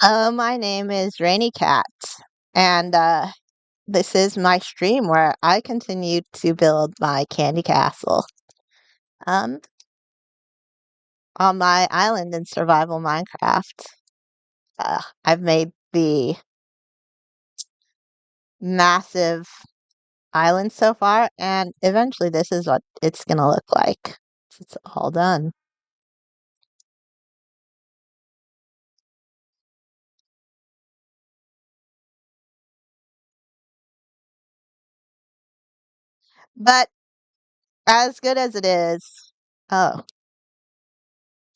My name is Rainy Cat, and this is my stream where I continue to build my candy castle um, on my island in survival Minecraft. I've made the massive island so far, and eventually this is what it's gonna look like. It's all done. But as good as it is, oh,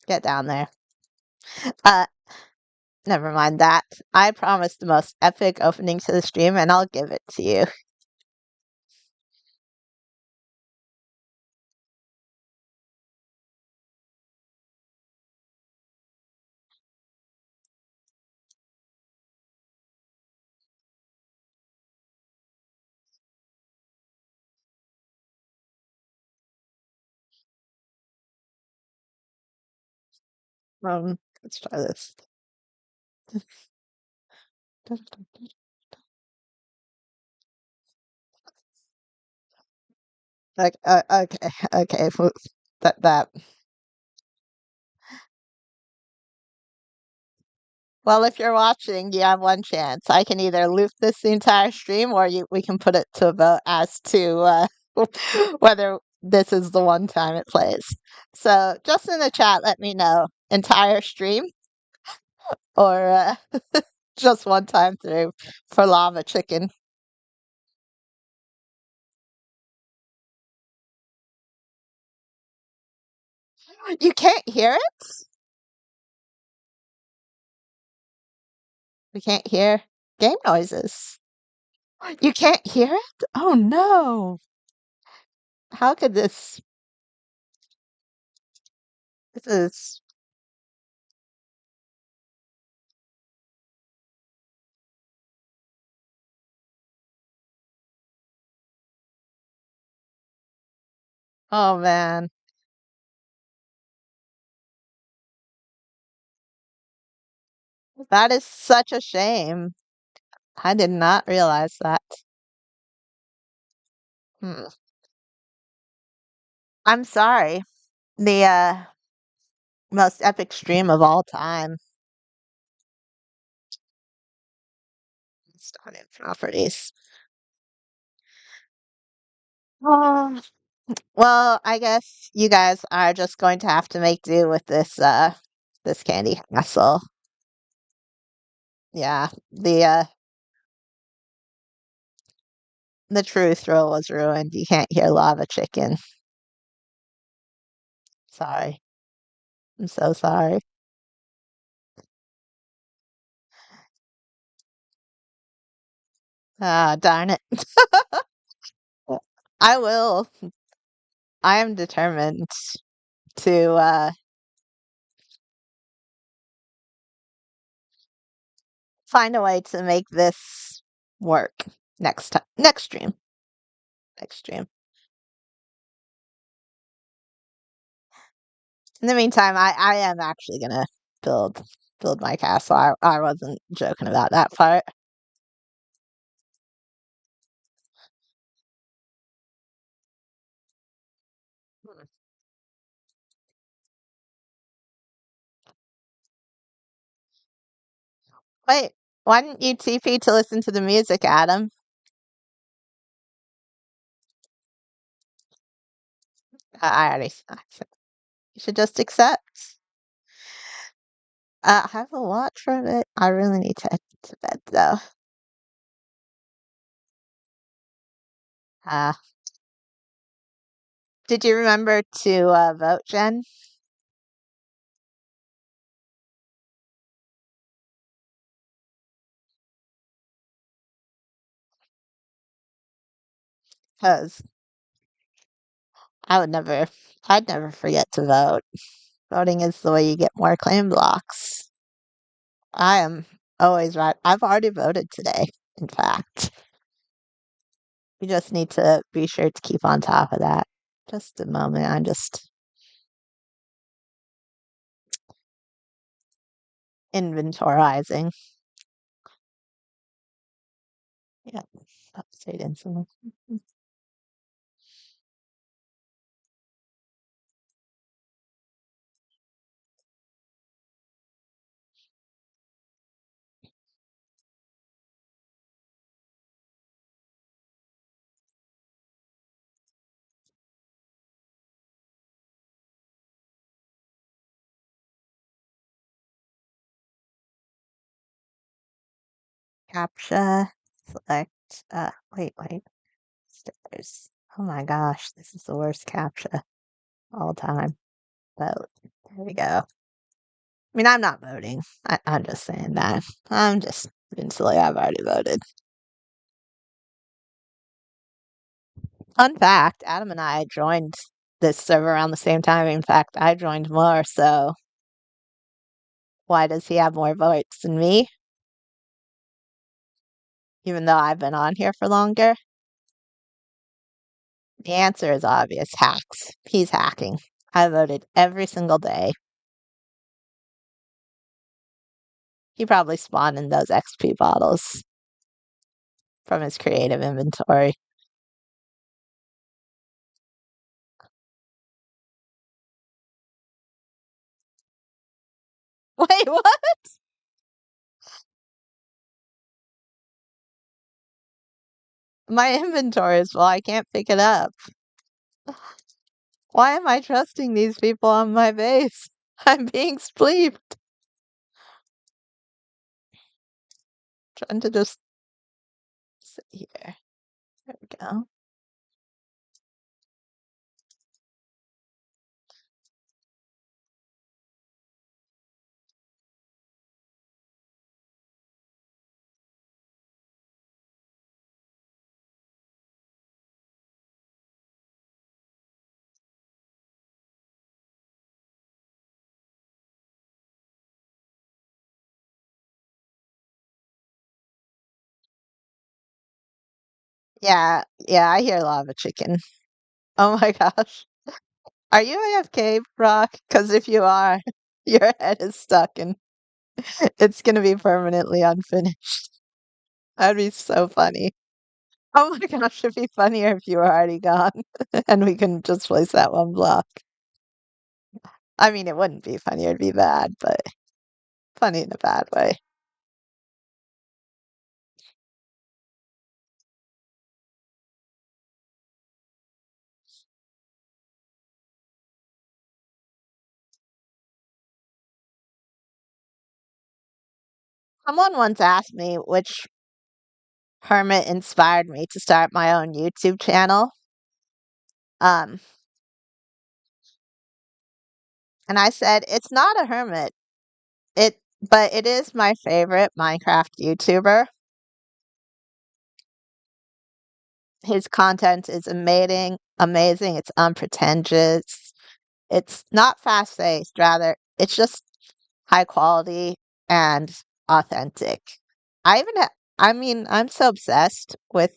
get down there. Uh, Never mind that. I promised the most epic opening to the stream, and I'll give it to you. Let's try this. Like, okay, okay. That. Well, if you're watching, you have one chance. I can either loop this the entire stream, or we can put it to a vote as to whether this is the one time it plays. So, just in the chat, let me know entire stream or just one time through for lava chicken. You can't hear it. We can't hear game noises. You can't hear it? Oh no. How could this? This is. Oh man. That is such a shame. I did not realize that. Hmm. I'm sorry. The most epic stream of all time. Started properties. Oh, well, I guess you guys are just going to have to make do with this candy castle. Yeah, the true thrill was ruined. You can't hear lava chicken. Sorry. I'm so sorry. Ah, darn it. I will. I am determined to find a way to make this work next time. Next stream. Next stream. In the meantime, I am actually gonna build build my castle. I wasn't joking about that part. Hmm. Wait, why didn't you TP to listen to the music, Adam? I already said you should just accept. I have a watch from it. I really need to head to bed though. Uh, did you remember to vote, Jen? Because I'd never forget to vote. Voting is the way you get more claim blocks. I am always right. I've already voted today, in fact. You just need to be sure to keep on top of that. Just a moment. I'm just. inventorizing. Yeah, upstate insulin. Captcha, select, wait, stickers. Oh my gosh, this is the worst captcha all time. Vote. There we go. I mean, I'm not voting. I'm just saying that. I'm just being silly. I've already voted. Fun fact, Adam and I joined this server around the same time. In fact, I joined more, so why does he have more votes than me, even though I've been on here for longer? The answer is obvious, hacks. He's hacking. I voted every single day. He probably spawned in those XP bottles from his creative inventory. Wait, what? My inventory is full. I can't pick it up. Why am I trusting these people on my base? I'm being spleeped. Trying to just sit here. There we go. Yeah, I hear lava chicken. Oh my gosh. Are you AFK, Brock? Because if you are, your head is stuck and it's gonna be permanently unfinished. That'd be so funny. Oh my gosh, it'd be funnier if you were already gone and we can just place that one block. I mean, it wouldn't be funny, it'd be bad, but funny in a bad way. Someone once asked me which hermit inspired me to start my own YouTube channel. Um, and I said, it's not a hermit. But it is my favorite Minecraft YouTuber. His content is amazing. It's unpretentious. It's not fast-paced, rather, it's just high quality and authentic. I even I mean, I'm so obsessed with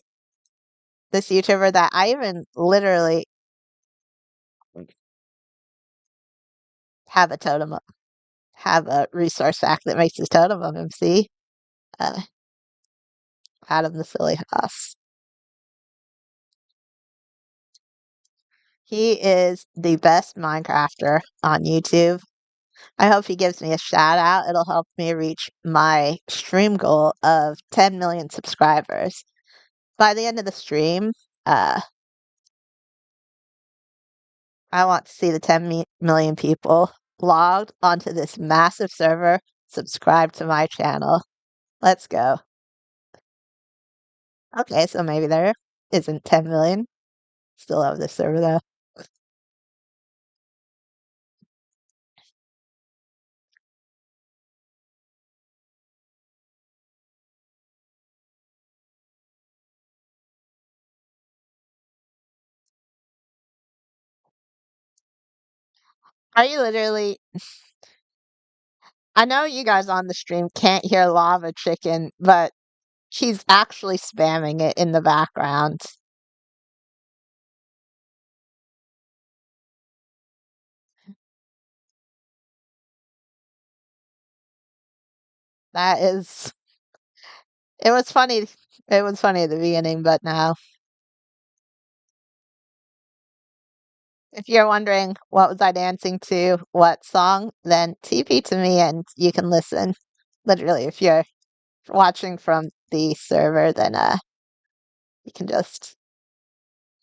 this YouTuber that I even literally have a totem, have a resource pack that makes his totem of him. See, uh, Adam the Silly Hoss. He is the best Minecrafter on YouTube. I hope he gives me a shout out. It'll help me reach my stream goal of 10 million subscribers. By the end of the stream, uh, I want to see the 10 million people logged onto this massive server, subscribe to my channel. Let's go. Okay, so maybe there isn't 10 million. Still love this server though. Are you literally? I know you guys on the stream can't hear Lava Chicken, but she's actually spamming it in the background. That is it was funny. It was funny at the beginning, but now if you're wondering what was I dancing to, what song, then TP to me and you can listen. Literally, if you're watching from the server, then you can just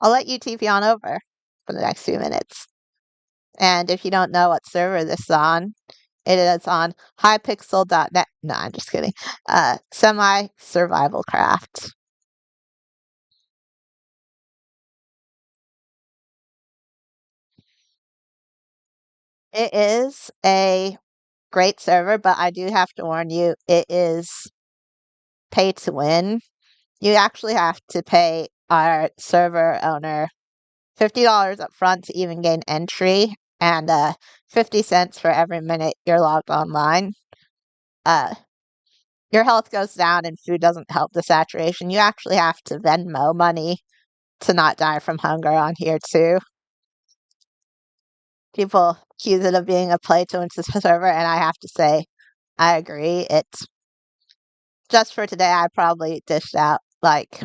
I'll let you TP on over for the next few minutes. And if you don't know what server this is on, it is on highpixel.net. No, I'm just kidding. Semi survival craft. It is a great server, but I do have to warn you, it is pay to win. You actually have to pay our server owner $50 up front to even gain entry, and 50 cents for every minute you're logged online. Uh, your health goes down and food doesn't help the saturation. You actually have to Venmo money to not die from hunger on here too. People accuse it of being a play to win server, and I have to say, I agree. It's just for today, I probably dished out like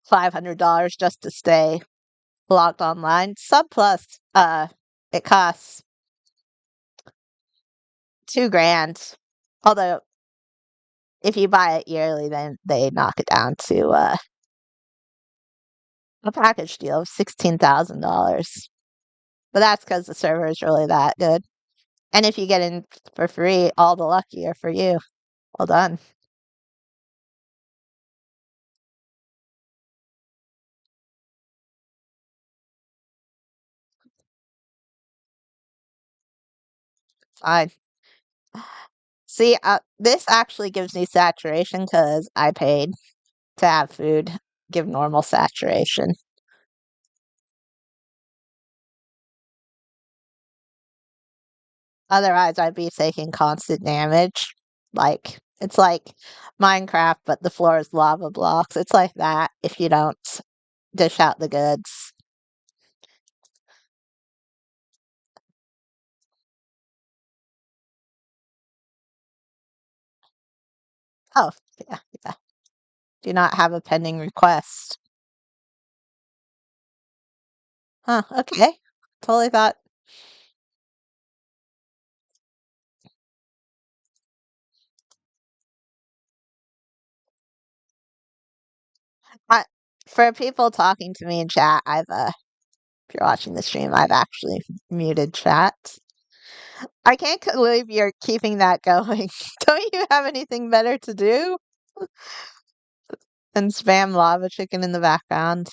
$500 just to stay logged online. Sub Plus, it costs 2 grand. Although if you buy it yearly, then they knock it down to a package deal of $16,000. But that's because the server is really that good. And if you get in for free, all the luckier for you. Well done. Fine. See, this actually gives me saturation because I paid to have food give normal saturation. Otherwise, I'd be taking constant damage. Like, it's like Minecraft, but the floor is lava blocks. It's like that if you don't dish out the goods. Oh, yeah, yeah. Do not have a pending request. Huh, okay. Totally thought. I, for people talking to me in chat, if you're watching the stream, I've actually muted chat. I can't believe you're keeping that going. Don't you have anything better to do than spam lava chicken in the background?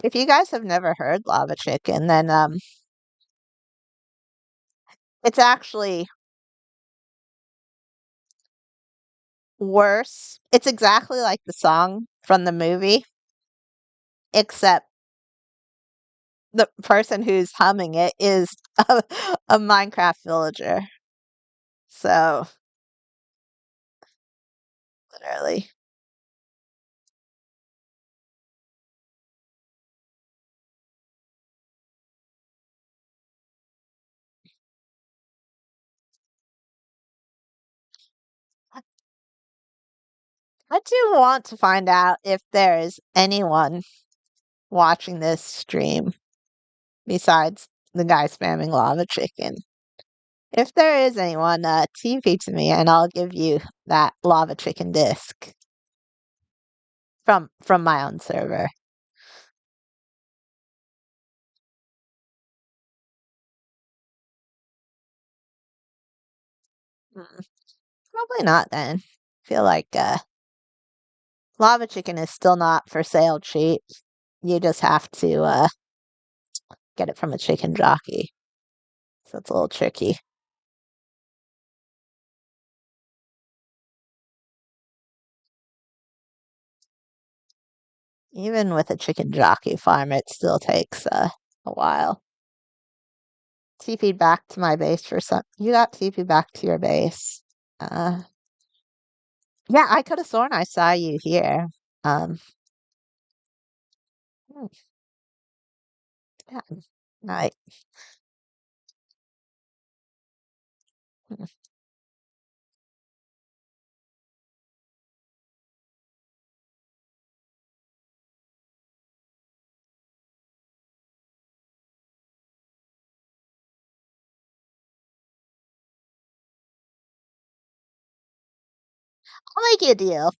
If you guys have never heard lava chicken, then it's actually worse. It's exactly like the song from the movie, except the person who's humming it is a Minecraft villager. So, literally. I do want to find out if there is anyone watching this stream besides the guy spamming lava chicken. If there is anyone, TP to me and I'll give you that lava chicken disc from my own server. Mm, probably not then. Feel like lava chicken is still not for sale cheap. You just have to get it from a chicken jockey. So it's a little tricky. Even with a chicken jockey farm, it still takes a while. TP back to my base for some. You got TP back to your base. Uh, yeah, I could have sworn I saw you here. Um, hmm, yeah, right. Hmm. I'll make you a deal.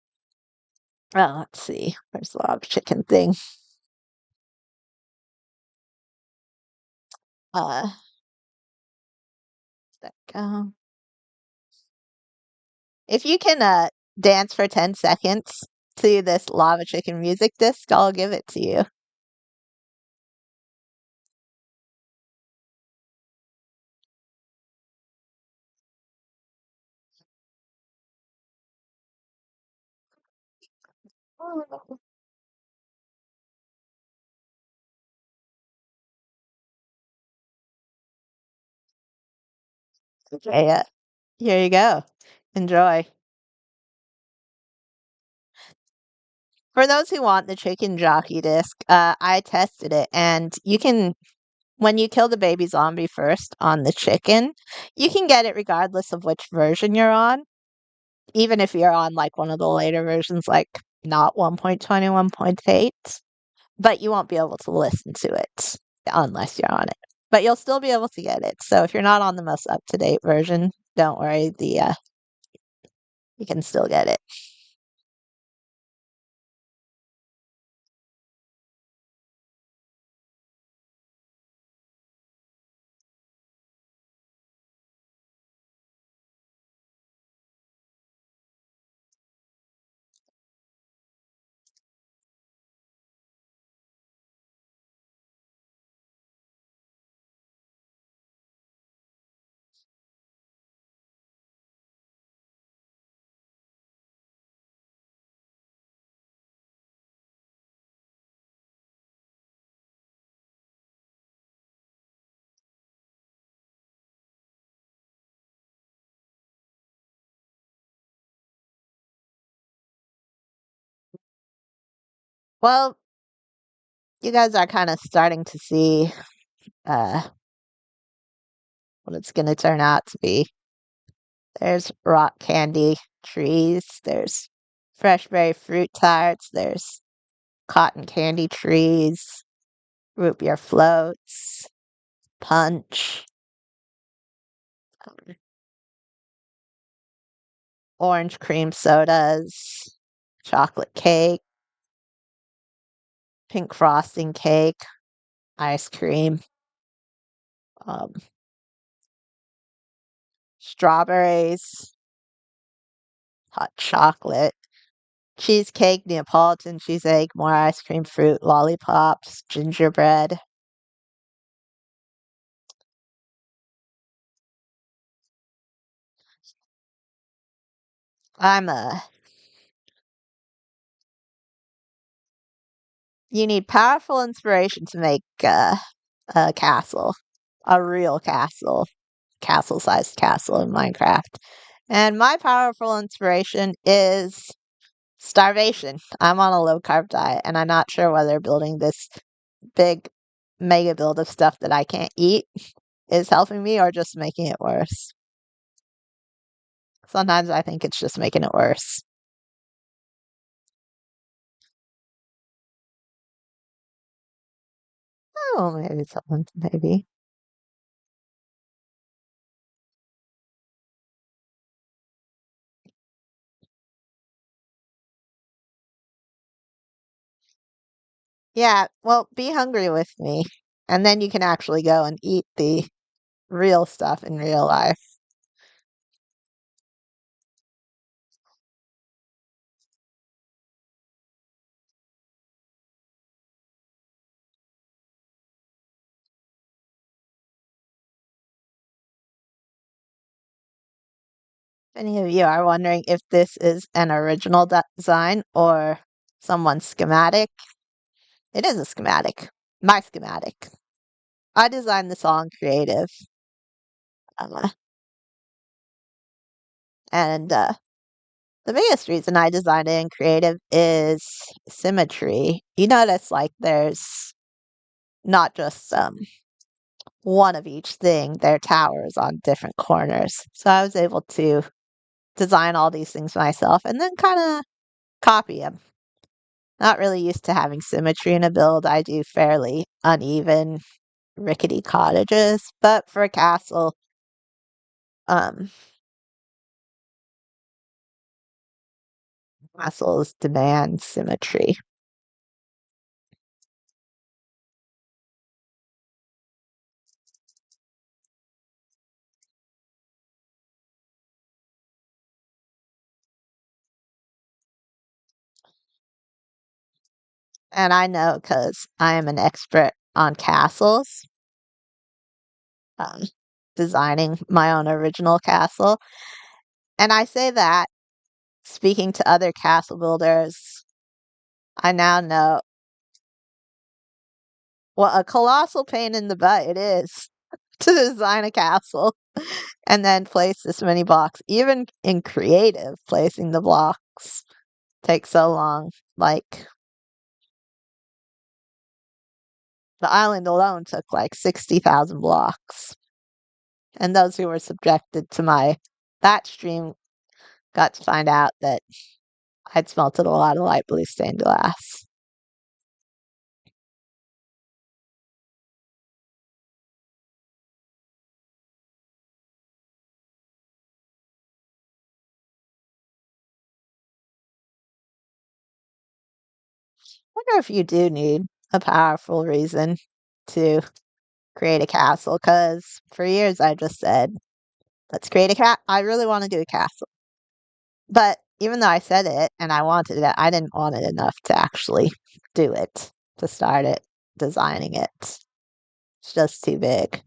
Oh, let's see. Where's the log chicken thing? Uh, that go? If you can dance for 10 seconds to this lava chicken music disc, I'll give it to you. Okay, here you go. Enjoy. For those who want the chicken jockey disc, I tested it, and you can, when you kill the baby zombie first on the chicken, you can get it regardless of which version you're on, even if you're on like one of the later versions, like not 1.20, 1.8, but you won't be able to listen to it unless you're on it. But you'll still be able to get it. So if you're not on the most up to date version, don't worry. You can still get it. Well, you guys are kind of starting to see uh, what it's going to turn out to be. There's rock candy trees. There's fresh berry fruit tarts. There's cotton candy trees, root beer floats, punch, orange cream sodas, chocolate cake, pink frosting cake, ice cream, um, strawberries, hot chocolate, cheesecake, Neapolitan cheese egg, more ice cream, fruit, lollipops, gingerbread. I'm a You need powerful inspiration to make a castle, a real castle, castle-sized castle in Minecraft. And my powerful inspiration is starvation. I'm on a low carb diet, and I'm not sure whether building this big mega build of stuff that I can't eat is helping me or just making it worse. Sometimes I think it's just making it worse. Oh, maybe someone, maybe. Yeah, well, be hungry with me, and then you can actually go and eat the real stuff in real life. Any of you are wondering if this is an original design or someone's schematic, it is a schematic. My schematic. I designed this all in creative. Uh, and the biggest reason I designed it in creative is symmetry. You notice, like, there's not just one of each thing, their towers on different corners. So I was able to design all these things myself and then kind of copy them. Not really used to having symmetry in a build. I do fairly uneven, rickety cottages, but for a castle, um, castles demand symmetry. And I know because I am an expert on castles, um, designing my own original castle. And I say that speaking to other castle builders, I now know what a colossal pain in the butt it is to design a castle and then place this many blocks. Even in creative, placing the blocks takes so long. Like, the island alone took like 60,000 blocks. And those who were subjected to my that stream got to find out that I'd smelted a lot of light blue stained glass. Wonder if you do need a powerful reason to create a castle, because for years I just said, let's create a cat. I really want to do a castle. But even though I said it and I wanted it, I didn't want it enough to actually do it, to start it, designing it. It's just too big.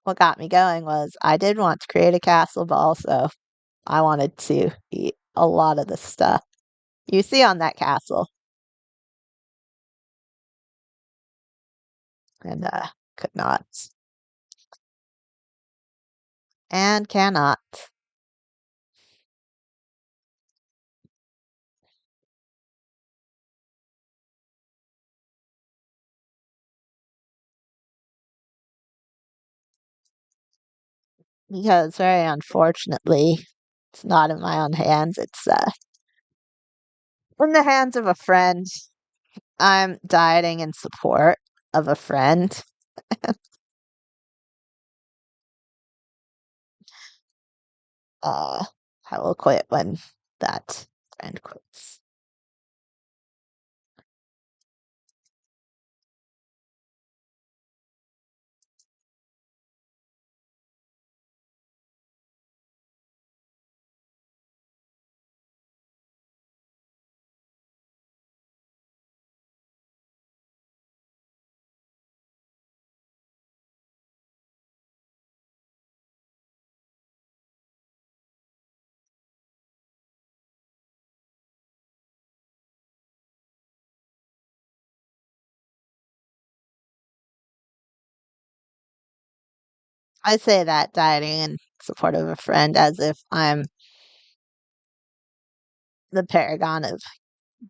What got me going was I did want to create a castle, but also I wanted to eat a lot of the stuff you see on that castle and could not and cannot, because very unfortunately it's not in my own hands. It's in the hands of a friend. I'm dieting in support of a friend. uh I will quit when that friend quits. I say that dieting in support of a friend as if I'm the paragon of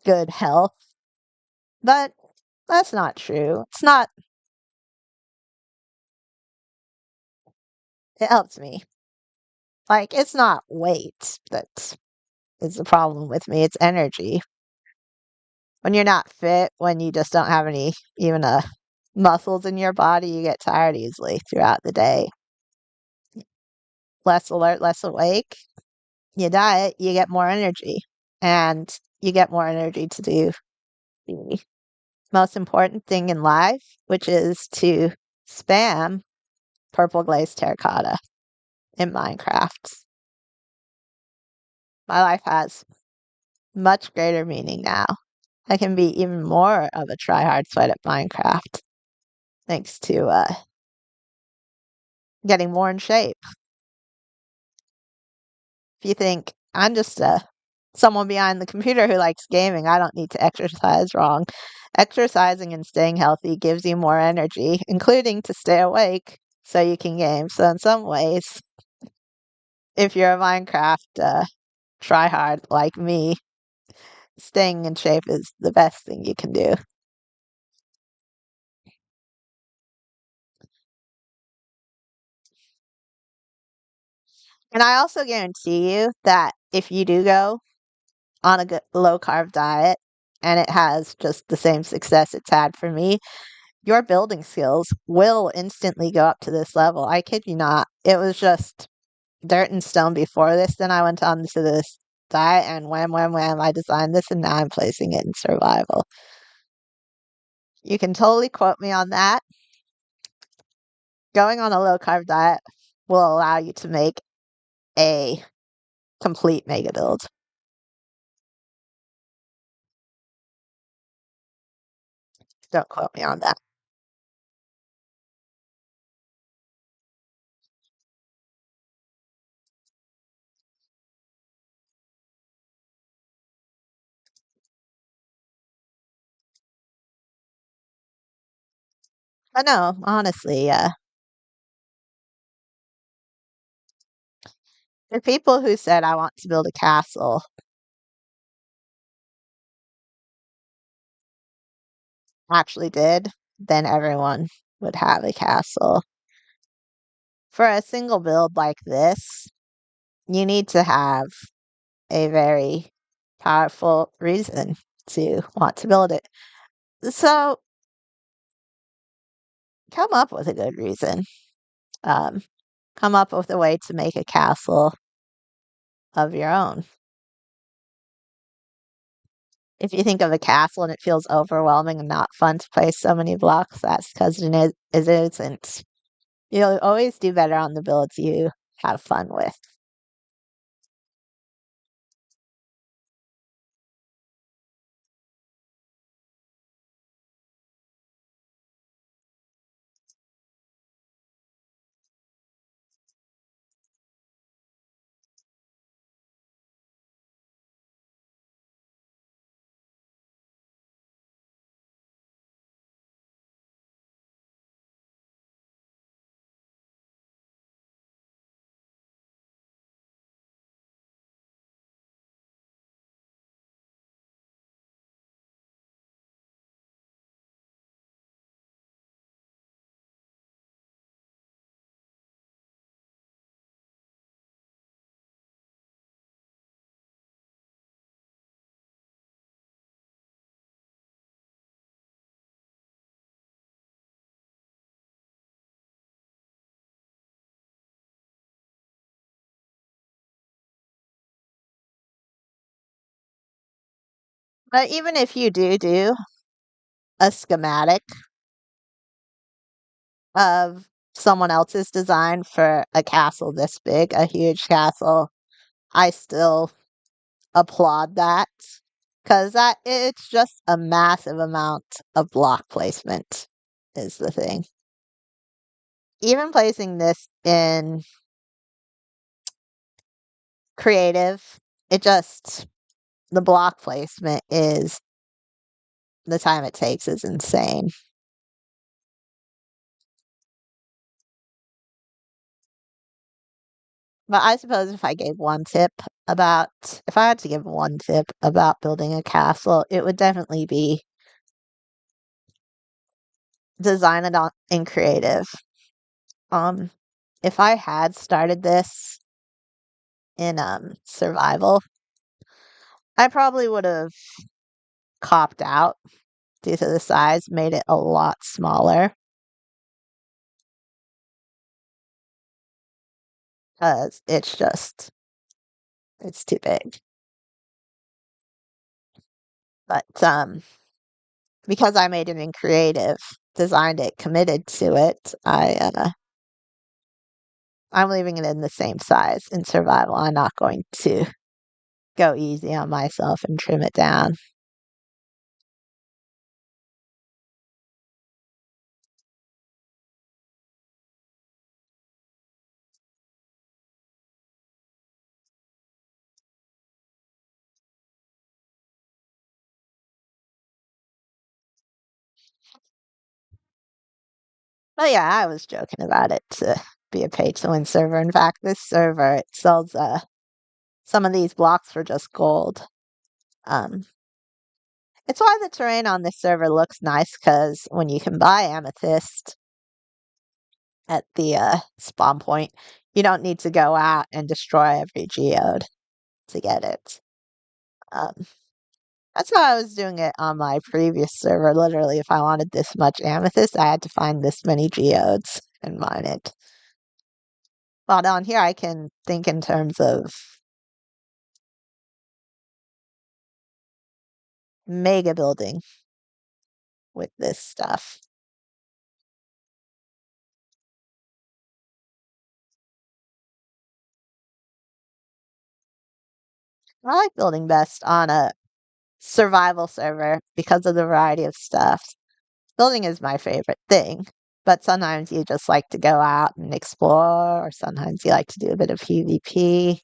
good health, but that's not true. It's not. It helps me. Like, it's not weight that is the problem with me, it's energy. When you're not fit, when you just don't have any even muscles in your body, you get tired easily throughout the day. Less alert, less awake. You diet, you get more energy. And you get more energy to do the most important thing in life, which is to spam purple glazed terracotta in Minecraft. My life has much greater meaning now. I can be even more of a try-hard sweat at Minecraft thanks to getting more in shape. If you think I'm just someone behind the computer who likes gaming, I don't need to exercise, wrong. Exercising and staying healthy gives you more energy, including to stay awake so you can game. So in some ways, if you're a Minecraft try-hard like me, staying in shape is the best thing you can do. And I also guarantee you that if you do go on a good low carb diet and it has just the same success it's had for me, your building skills will instantly go up to this level. I kid you not. It was just dirt and stone before this. Then I went on to this diet and wham, wham, wham, I designed this and now I'm placing it in survival. You can totally quote me on that. Going on a low carb diet will allow you to make a complete mega build. Don't quote me on that. But no, honestly, the people who said I want to build a castle actually did, then everyone would have a castle. For a single build like this, you need to have a very powerful reason to want to build it. So come up with a good reason. Um, come up with a way to make a castle of your own. If you think of a castle and it feels overwhelming and not fun to place so many blocks, that's because it isn't. You'll always do better on the builds you have fun with. But even if you do a schematic of someone else's design for a castle this big, a huge castle, I still applaud that because that it's just a massive amount of block placement is the thing. Even placing this in creative, it just the block placement is the time it takes is insane. But I suppose if I had to give one tip about building a castle, it would definitely be design it in creative. Um, if I had started this in survival, I probably would have copped out due to the size, made it a lot smaller because it's too big. But because I made it in creative, designed it, committed to it, I'm leaving it in the same size in survival. I'm not going to go easy on myself and trim it down. But yeah, I was joking about it to be a pay to win server. In fact, this server it sells some of these blocks for just gold. Um, it's why the terrain on this server looks nice because when you can buy Amethyst at the spawn point, You don't need to go out and destroy every geode to get it. Um, that's how I was doing it on my previous server. Literally, if I wanted this much amethyst, I had to find this many geodes and mine it. While down here, I can think in terms of mega building with this stuff. I like building best on a survival server because of the variety of stuff. Building is my favorite thing, but sometimes you just like to go out and explore, or sometimes you like to do a bit of PvP.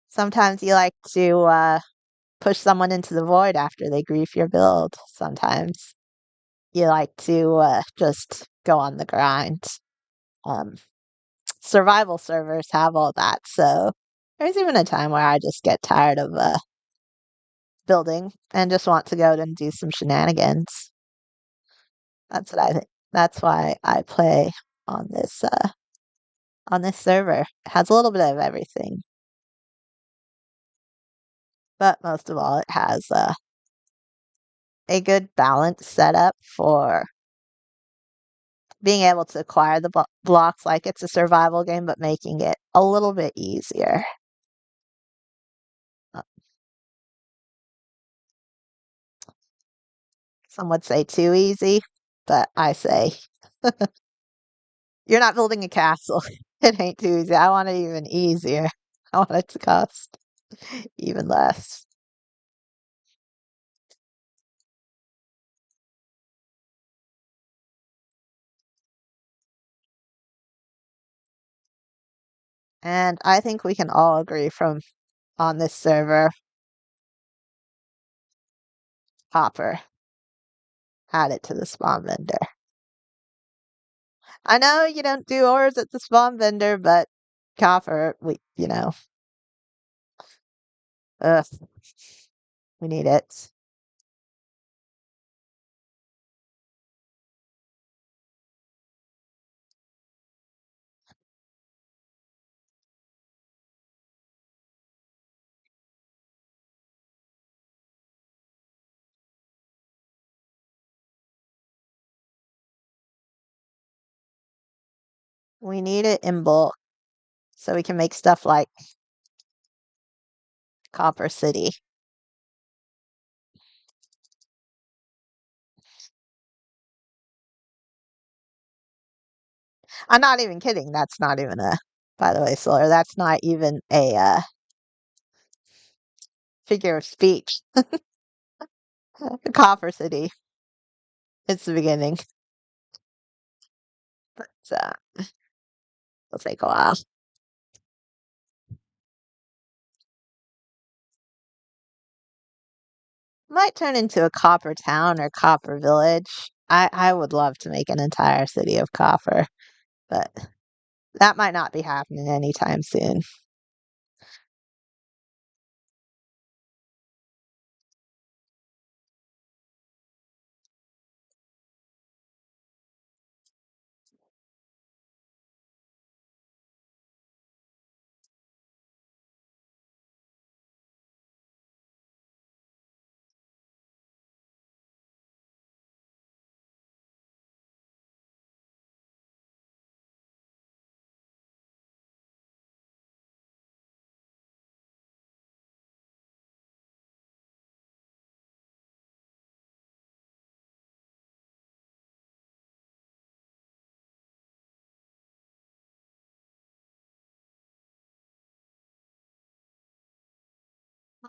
Sometimes you like to push someone into the void after they grief your build. Sometimes you like to just go on the grind. Um, Survival servers have all that, so there's even a time where I just get tired of building and just want to go and do some shenanigans. That's what I think. That's why I play on this server. It has a little bit of everything, but most of all, it has a good balance setup for being able to acquire the blocks like it's a survival game, but making it a little bit easier. Uh, Some would say too easy, but I say you're not building a castle. It ain't too easy. I want it even easier. I want it to cost even less. And I think we can all agree from on this server, copper, add it to the spawn vendor. I know you don't do ores at the spawn vendor, but copper, ugh, we need it. We need it in bulk so we can make stuff like Copper City. I'm not even kidding. That's not even by the way, Solar, that's not even a figure of speech. Copper City. It's the beginning. So it'll take a while. Might turn into a copper town or copper village. I would love to make an entire city of copper, but that might not be happening anytime soon.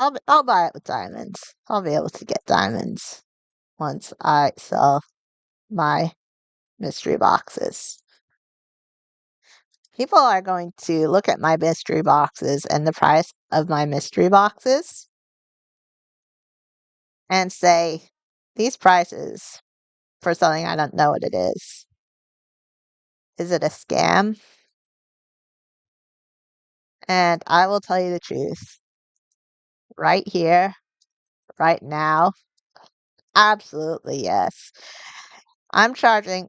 I'll buy it with diamonds. I'll be able to get diamonds once I sell my mystery boxes. People are going to look at my mystery boxes and the price of my mystery boxes and say, these prices for something I don't know what it is. Is it a scam? And I will tell you the truth. Right here, right now, absolutely yes. I'm charging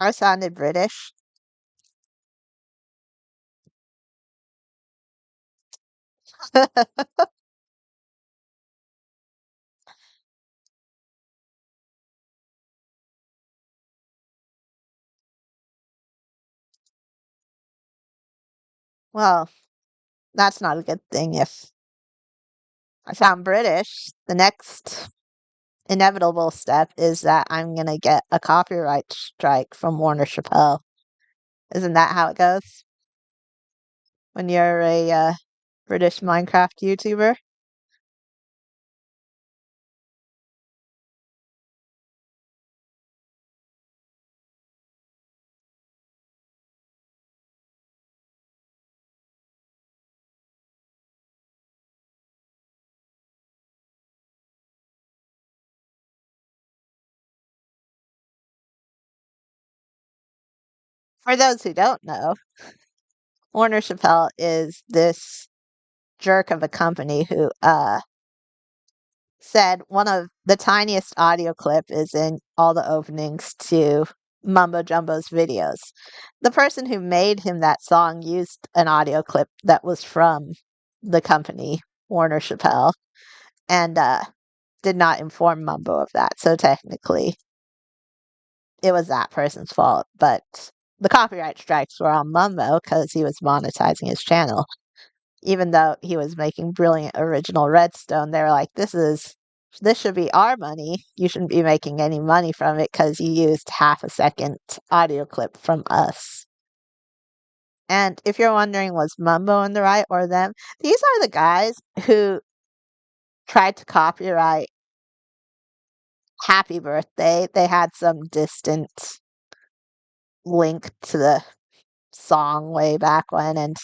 I sounded British. Well, that's not a good thing if I sound British. The next inevitable step is that I'm gonna get a copyright strike from Warner Chappelle. Isn't that how it goes when you're a British Minecraft YouTuber? For those who don't know, Warner Chappelle is this jerk of a company who said one of the tiniest audio clip is in all the openings to Mumbo Jumbo's videos. The person who made him that song used an audio clip that was from the company, Warner Chappelle, and did not inform Mumbo of that. So technically, it was that person's fault. But the copyright strikes were on Mumbo because he was monetizing his channel. Even though he was making brilliant original Redstone, they were like, this should be our money. You shouldn't be making any money from it because you used half a second audio clip from us. And if you're wondering, was Mumbo in the right or them? These are the guys who tried to copyright Happy Birthday. They had some distant link to the song way back when, and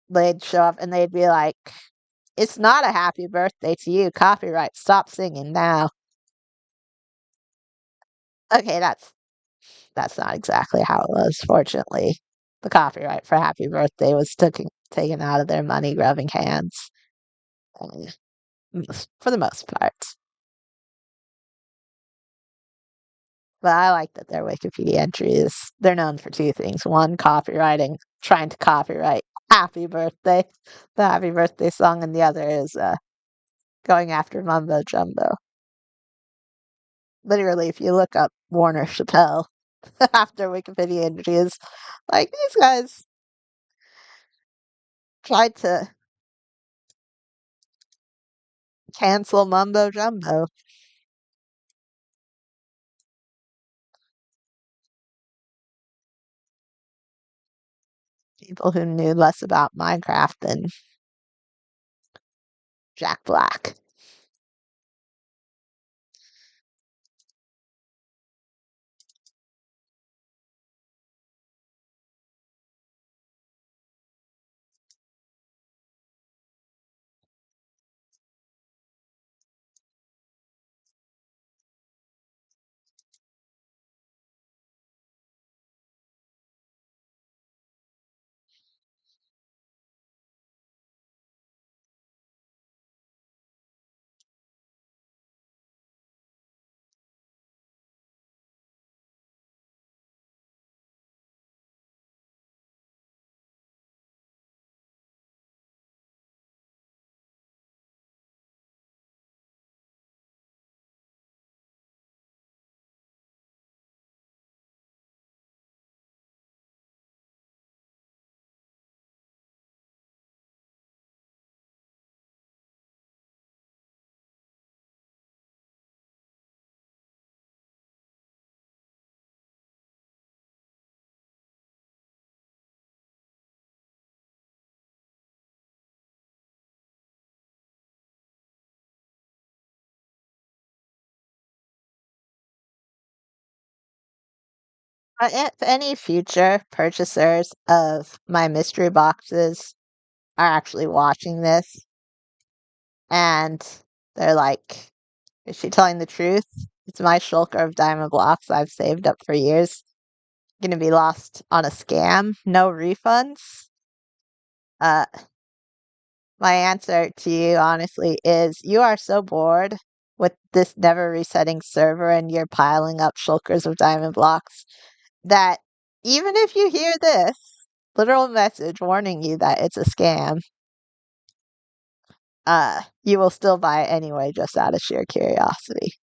they'd show up and they'd be like, it's not a happy birthday to you. Copyright. Stop singing now. Okay, that's not exactly how it was, fortunately. The copyright for Happy Birthday was taken out of their money grubbing hands, uh, for the most part. But I like that their Wikipedia entries, they're known for two things. One, trying to copyright Happy Birthday, the Happy Birthday song, and the other is going after Mumbo Jumbo. Literally, if you look up Warner Chappelle after Wikipedia entries, like these guys tried to cancel Mumbo Jumbo. People who knew less about Minecraft than Jack Black. But if any future purchasers of my mystery boxes are actually watching this and they're like, is she telling the truth? It's my shulker of diamond blocks I've saved up for years. Gonna be lost on a scam? No refunds? Uh, my answer to you, honestly, is you are so bored with this never resetting server and you're piling up shulkers of diamond blocks, that even if you hear this literal message warning you that it's a scam, you will still buy it anyway just out of sheer curiosity.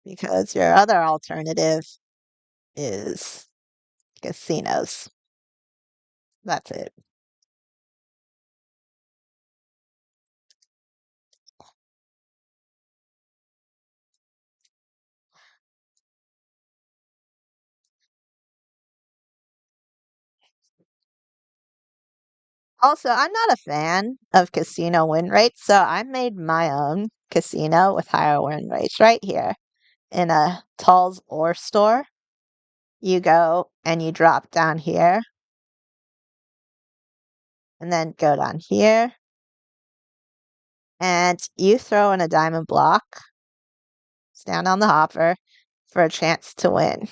Because your other alternative is casinos. That's it. Also, I'm not a fan of casino win rates, so I made my own casino with higher win rates right here in a Tall's ore store. You go and you drop down here and then go down here and you throw in a diamond block, stand on the hopper for a chance to win. If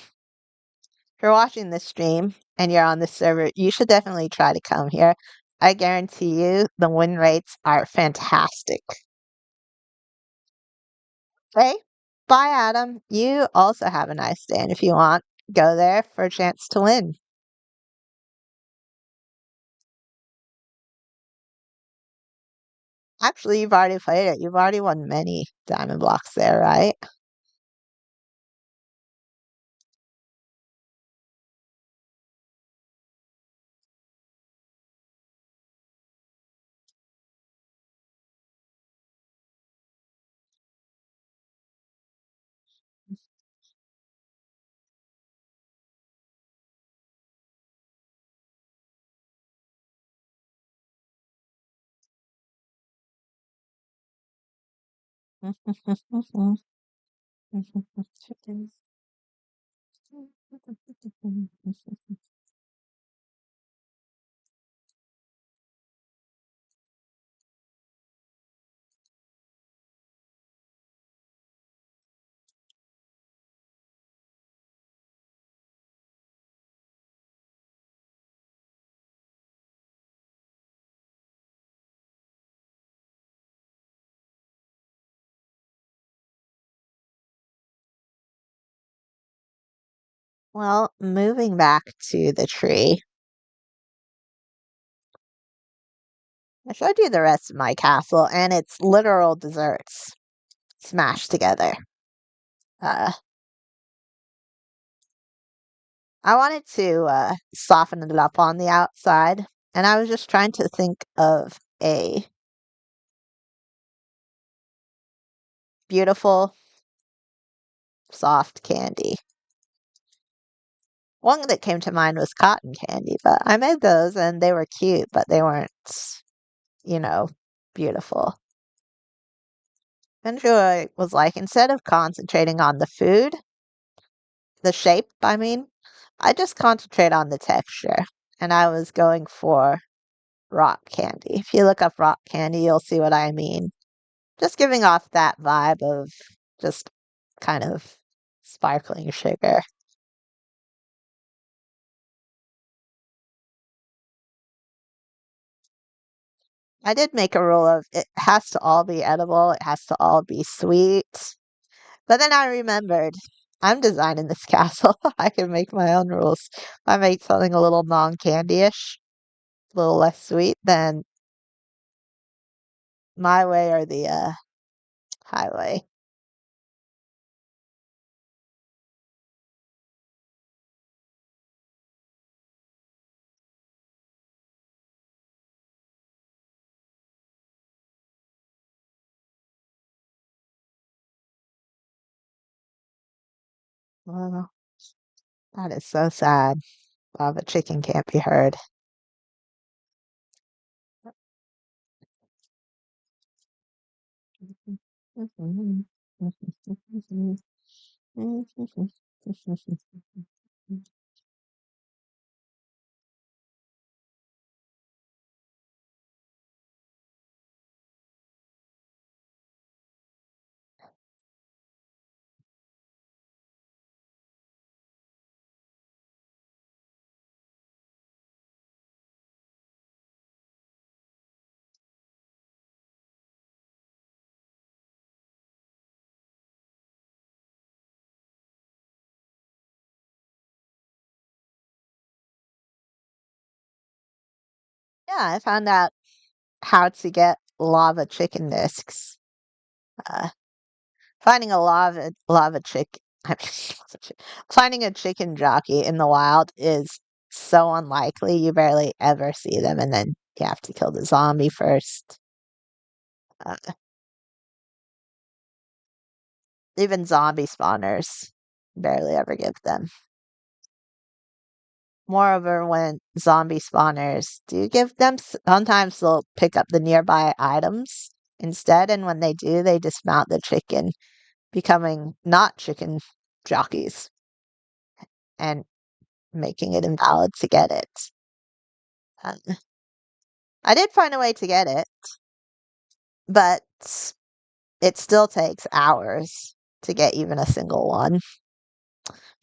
you're watching this stream and you're on this server, you should definitely try to come here. I guarantee you the win rates are fantastic. Okay? Bye, Adam. You also have a nice day. And if you want, go there for a chance to win. Actually, you've already played it. You've already won many diamond blocks there, right? Well, moving back to the tree, I showed you the rest of my castle, and it's literal desserts smashed together. Uh, I wanted to soften it up on the outside, and I was just trying to think of a beautiful, soft candy. One that came to mind was cotton candy, but I made those and they were cute, but they weren't, you know, beautiful. And Joy was like, instead of concentrating on the food, the shape, I mean, I just concentrate on the texture. And I was going for rock candy. If you look up rock candy, you'll see what I mean. Just giving off that vibe of just kind of sparkling sugar. I did make a rule of it has to all be edible, it has to all be sweet. But then I remembered I'm designing this castle. I can make my own rules. If I make something a little non-candy-ish, a little less sweet, then my way or the highway. Well, that is so sad. Wow, but chicken can't be heard. Yeah, I found out how to get lava chicken discs. Uh, finding a lava chick, finding a chicken jockey in the wild is so unlikely. You barely ever see them, and then you have to kill the zombie first. Uh, even zombie spawners barely ever give them. Moreover, when zombie spawners do give them, sometimes they'll pick up the nearby items instead, and when they do, they dismount the chicken, becoming not chicken jockeys and making it invalid to get it. Uh, I did find a way to get it, but it still takes hours to get even a single one.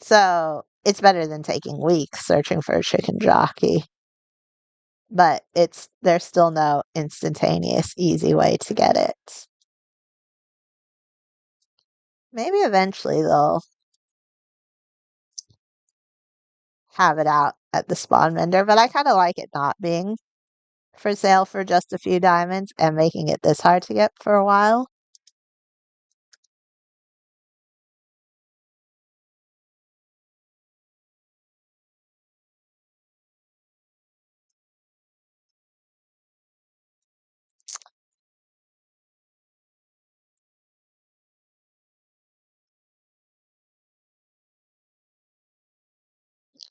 So it's better than taking weeks searching for a chicken jockey. But there's still no instantaneous, easy way to get it. Maybe eventually they'll have it out at the spawn vendor, but I kind of like it not being for sale for just a few diamonds and making it this hard to get for a while.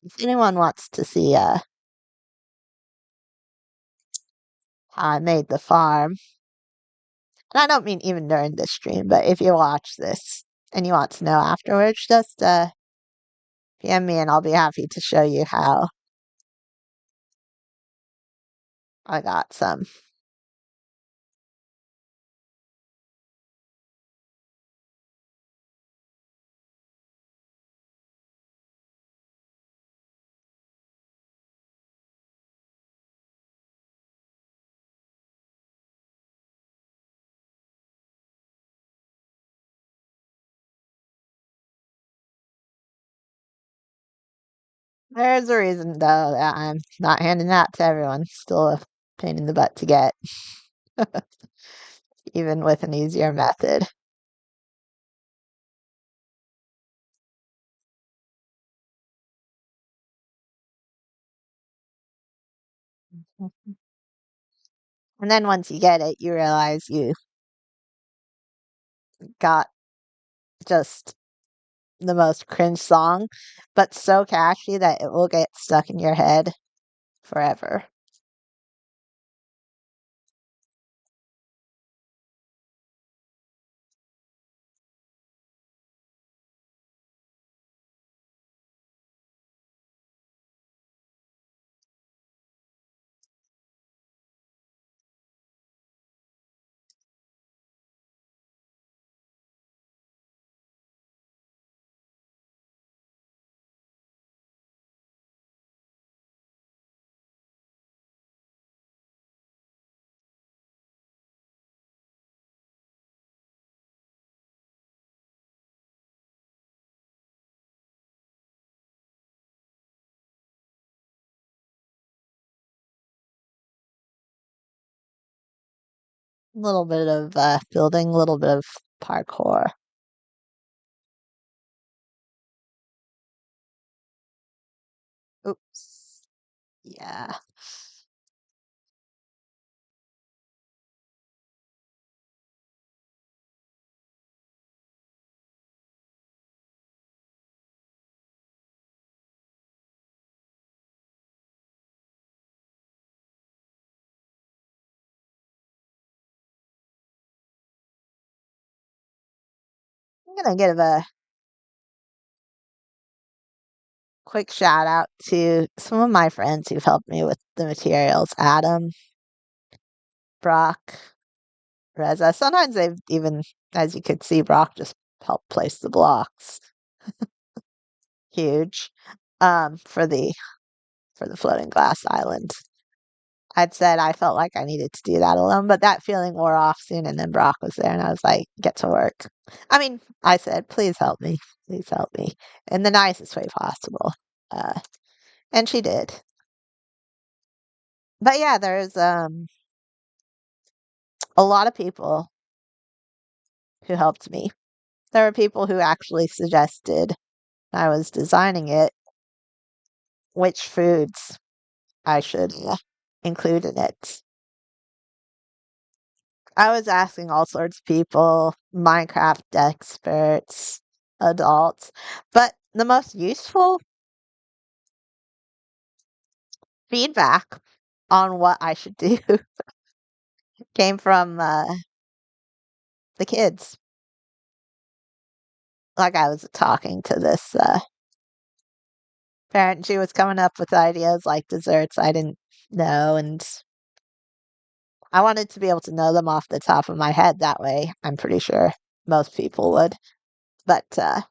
If anyone wants to see how I made the farm, and I don't mean even during this stream, but if you watch this and you want to know afterwards, just PM me and I'll be happy to show you how I got some. There's a reason, though, that I'm not handing that to everyone. Still a pain in the butt to get, even with an easier method. And then once you get it, you realize you got just the most cringe song, but so catchy that it will get stuck in your head forever. A little bit of building, a little bit of parkour. Oops. Yeah. I'm gonna give a quick shout out to some of my friends who've helped me with the materials. Adam, Brock, Reza. Sometimes they've even, as you could see, Brock just helped place the blocks. Huge. For the floating glass island. I'd said I felt like I needed to do that alone, but that feeling wore off soon, and then Brock was there, and I was like, "Get to work." I mean, I said, "Please please help me," in the nicest way possible, uh, and she did. But yeah, there's a lot of people who helped me. There were people who actually suggested I was designing it which foods I should include in it. I was asking all sorts of people, Minecraft experts, adults, but the most useful feedback on what I should do came from the kids. Like I was talking to this parent, she was coming up with ideas like desserts I didn't know, and I wanted to be able to know them off the top of my head. That way, I'm pretty sure most people would. But the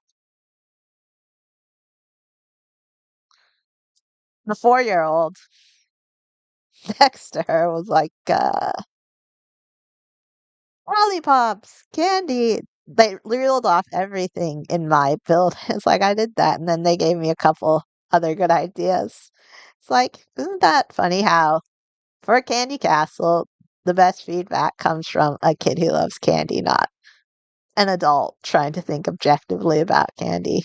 4-year old next to her was like, lollipops, candy. They reeled off everything in my build. It's like I did that, and then they gave me a couple other good ideas. It's like, isn't that funny how for a candy castle, the best feedback comes from a kid who loves candy, not an adult trying to think objectively about candy.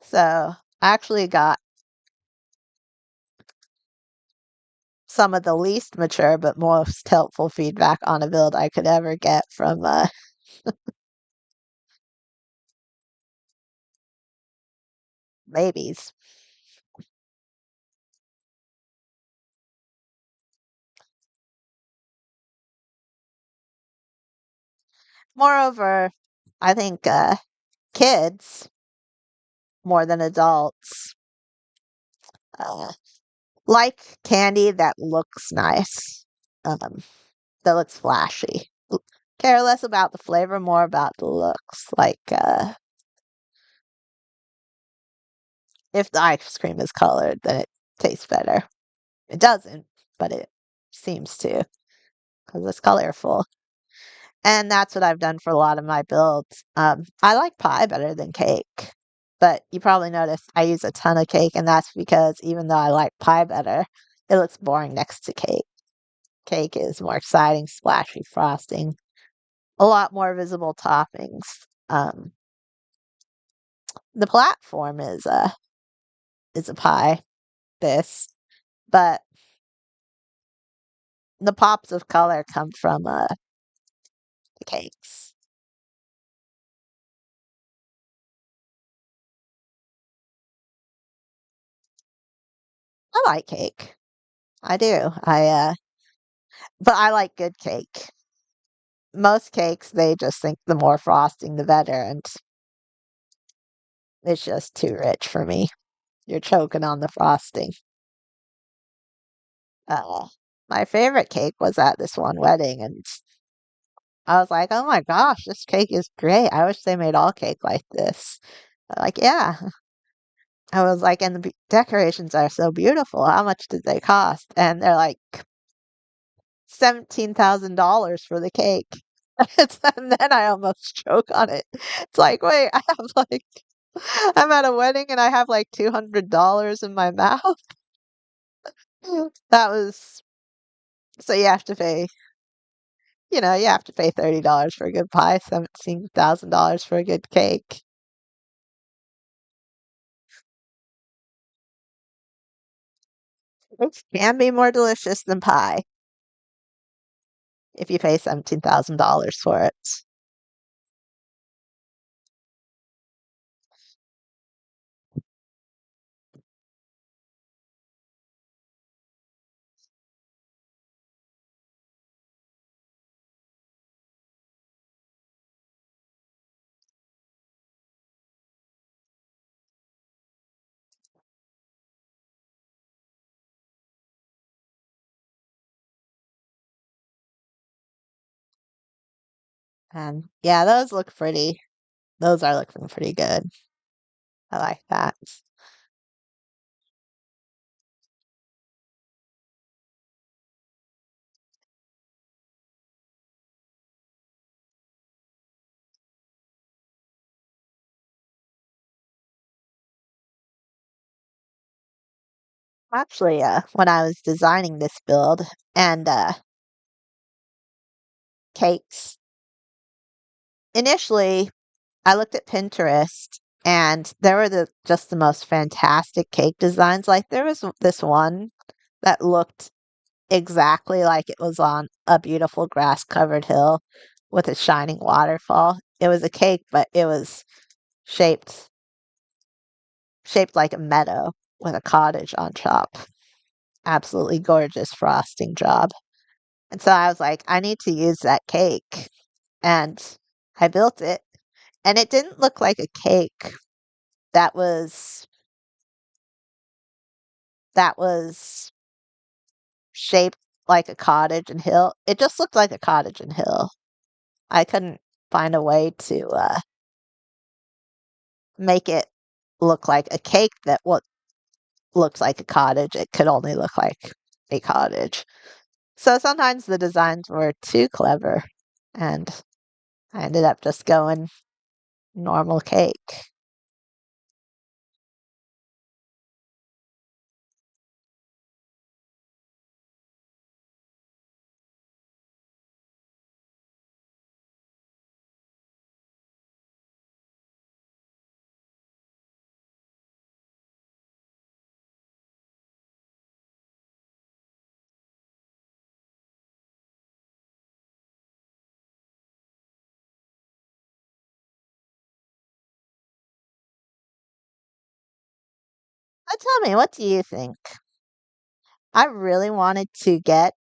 So I actually got some of the least mature but most helpful feedback on a build I could ever get from babies. Moreover, I think kids more than adults uh, like candy that looks nice, that looks flashy. Care less about the flavor, more about the looks. Like if the ice cream is colored, then it tastes better. It doesn't, but it seems to because it's colorful. And that's what I've done for a lot of my builds. I like pie better than cake, but you probably noticed I use a ton of cake, and that's because even though I like pie better, it looks boring next to cake. Cake is more exciting, splashy frosting, a lot more visible toppings. Um, the platform is a pie, this, but the pops of color come from the cakes. I like cake. I do. But I like good cake. Most cakes, they just think the more frosting, the better, and it's just too rich for me. You're choking on the frosting. Uh, my favorite cake was at this one wedding, and I was like, "Oh my gosh, this cake is great. I wish they made all cake like this." Like, yeah. I was like, "And the decorations are so beautiful. How much did they cost?" And they're like, $17,000 for the cake. And then I almost choke on it. It's like, wait, I have like I'm at a wedding and I have like $200 in my mouth. That was so you have to pay $30 for a good pie, $17,000 for a good cake. It can be more delicious than pie if you pay $17,000 for it. And yeah, those are looking pretty good. I like that. Actually, when I was designing this build and cakes, initially I looked at Pinterest and there were just the most fantastic cake designs. Like there was this one that looked exactly like it was on a beautiful grass covered hill with a shining waterfall. It was a cake, but it was shaped shaped like a meadow with a cottage on top. Absolutely gorgeous frosting job. And so I was like, I need to use that cake. And I built it. And it didn't look like a cake that was that was shaped like a cottage and hill. It just looked like a cottage and hill. I couldn't find a way to make it look like a cake that what looks like a cottage. It could only look like a cottage. So sometimes the designs were too clever, and I ended up just going normal cake. But tell me, what do you think? I really wanted to get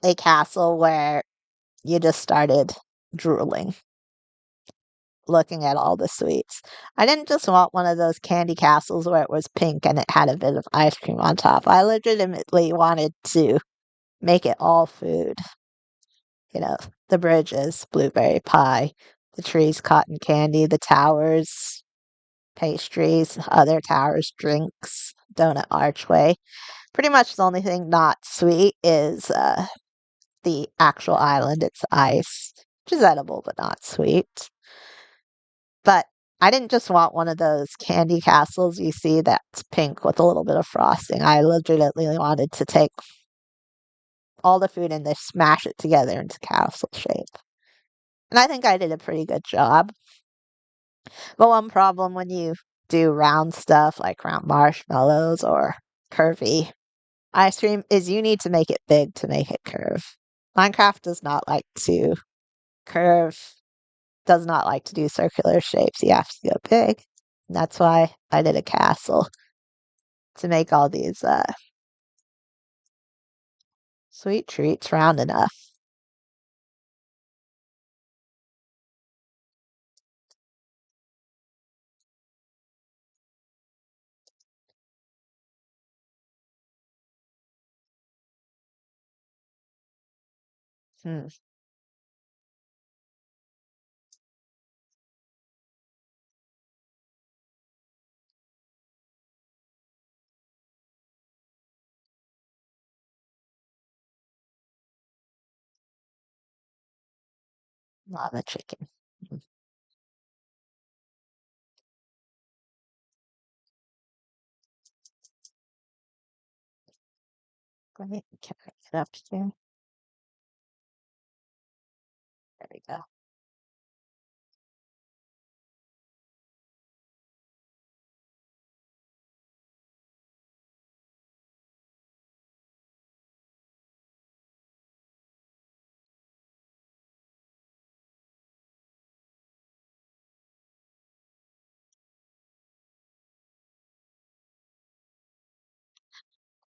a castle where you just started drooling looking at all the sweets. I didn't just want one of those candy castles where it was pink and it had a bit of ice cream on top. I legitimately wanted to make it all food. You know, the bridges, blueberry pie, the trees, cotton candy, the towers, pastries, other towers, drinks, donut archway. Pretty much the only thing not sweet is the actual island. It's ice, which is edible but not sweet. But I didn't just want one of those candy castles you see that's pink with a little bit of frosting. I legitimately wanted to take all the food and just smash it together into castle shape. And I think I did a pretty good job. But one problem when you do round stuff like round marshmallows or curvy ice cream is you need to make it big to make it curve. Minecraft does not like to curve, does not like to do circular shapes. You have to go big. And that's why I did a castle to make all these sweet treats round enough. Hmm. Lava chicken. Hmm. Great. Can I get up here? There we go.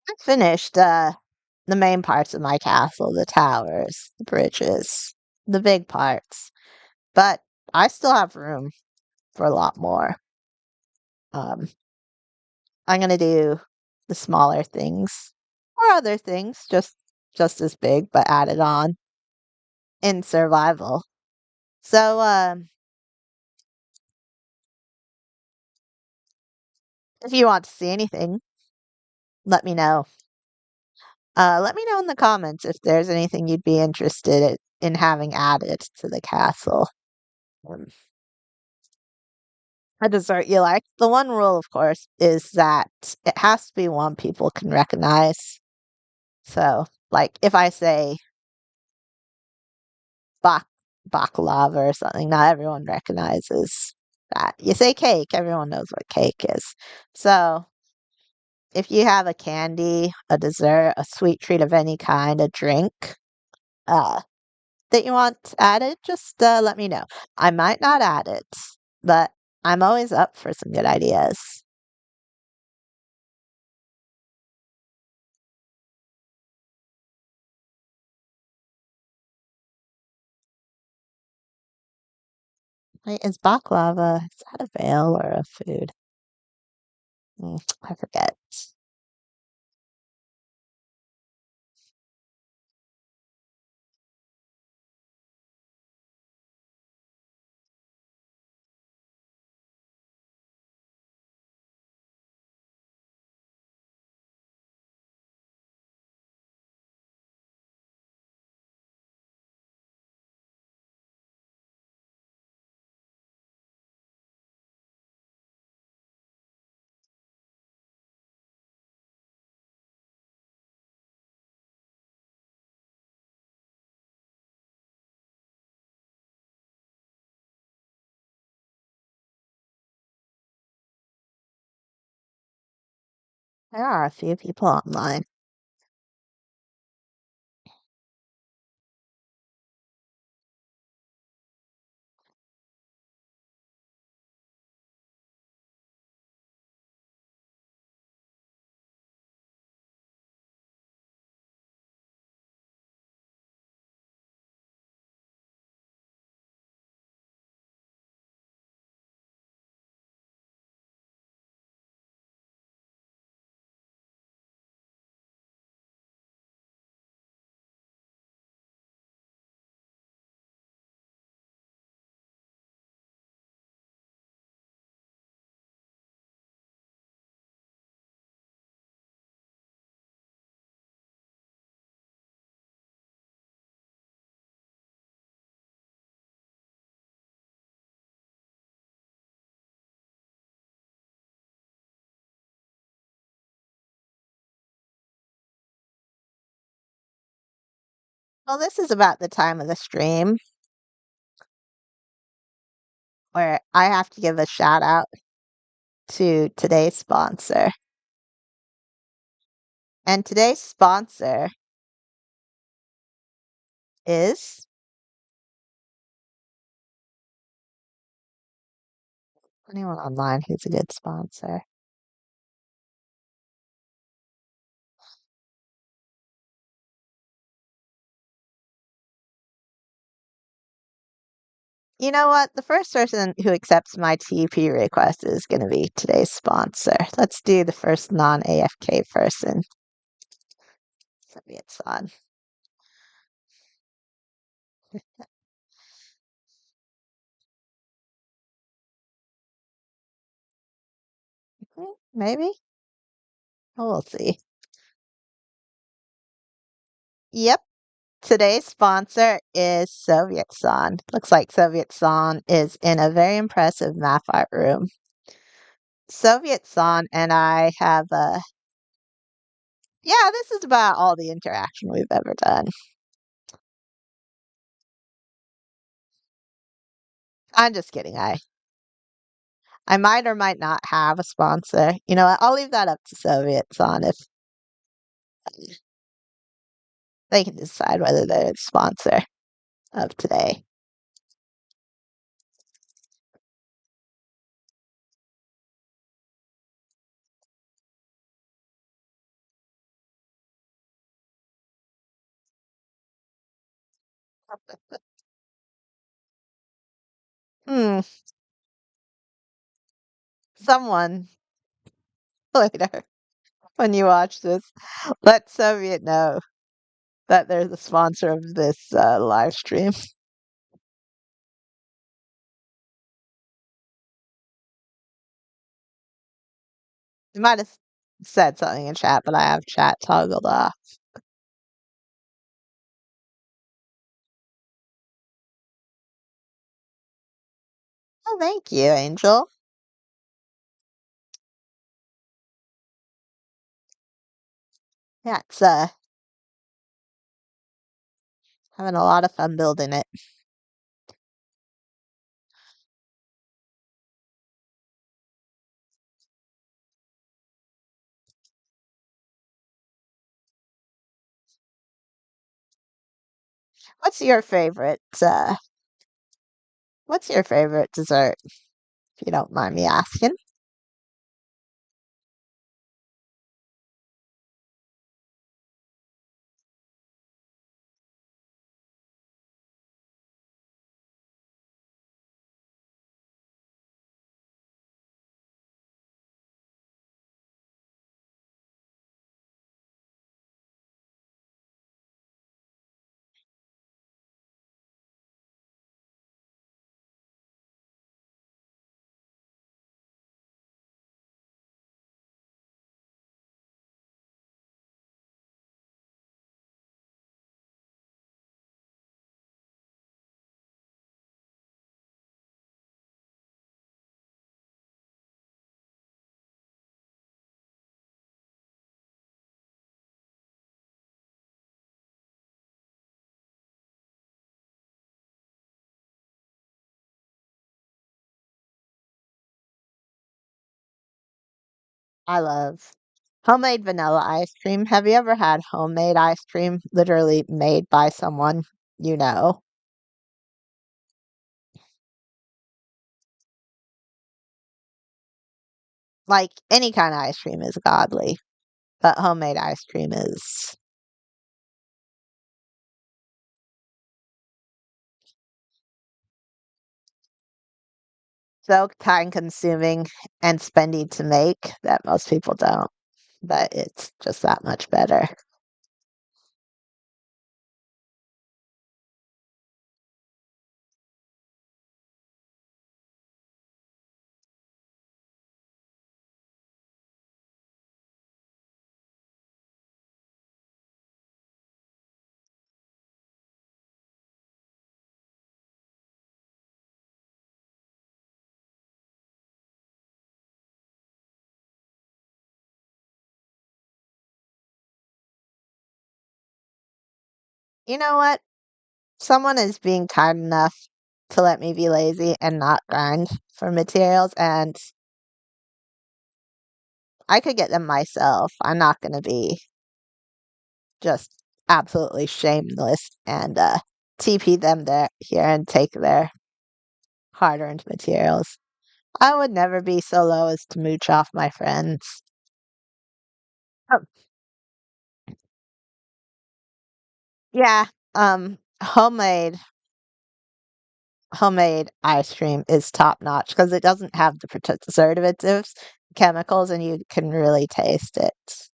I finished the main parts of my castle, the towers, the bridges, the big parts. But I still have room for a lot more. Um, I'm gonna do the smaller things or other things, just as big, but added on in survival. So, if you want to see anything, let me know. Let me know in the comments if there's anything you'd be interested in having added to the castle. Um, A dessert you like. The one rule, of course, is that it has to be one people can recognize. So, like, if I say bak baklava or something, not everyone recognizes that. You say cake, everyone knows what cake is. So, if you have a candy, a dessert, a sweet treat of any kind, a drink, uh, that you want added, just let me know. I might not add it, but I'm always up for some good ideas. Wait, is baklava, is that a veil or a food? I forget. There are a few people online. Well, this is about the time of the stream where I have to give a shout out to today's sponsor. And today's sponsor is anyone online who's a good sponsor. You know what? The first person who accepts my TP request is going to be today's sponsor. Let's do the first non AFK person. Soviet Son. Maybe? We'll see. Yep. Today's sponsor is Soviet Son. Looks like Soviet Son is in a very impressive math art room. Soviet Son and I have yeah, this is about all the interaction we've ever done. I'm just kidding. I might or might not have a sponsor. You know what? I'll leave that up to Soviets on if they can decide whether they're the sponsor of today. Hmm. Someone later, when you watch this, let Soviet know that they're the sponsor of this live stream. You might have said something in chat, but I have chat toggled off. Oh, thank you, Angel. Yeah, it's having a lot of fun building it. What's your favorite? What's your favorite dessert? If you don't mind me asking. I love homemade vanilla ice cream. Have you ever had homemade ice cream literally made by someone you know? Like any kind of ice cream is godly, but homemade ice cream is so time consuming and spendy to make that most people don't, but it's just that much better. You know what? Someone is being kind enough to let me be lazy and not grind for materials, and I could get them myself. I'm not going to be just absolutely shameless and TP them there here and take their hard-earned materials. I would never be so low as to mooch off my friends. Oh, yeah, homemade ice cream is top notch because it doesn't have the preservatives, chemicals, and you can really taste it.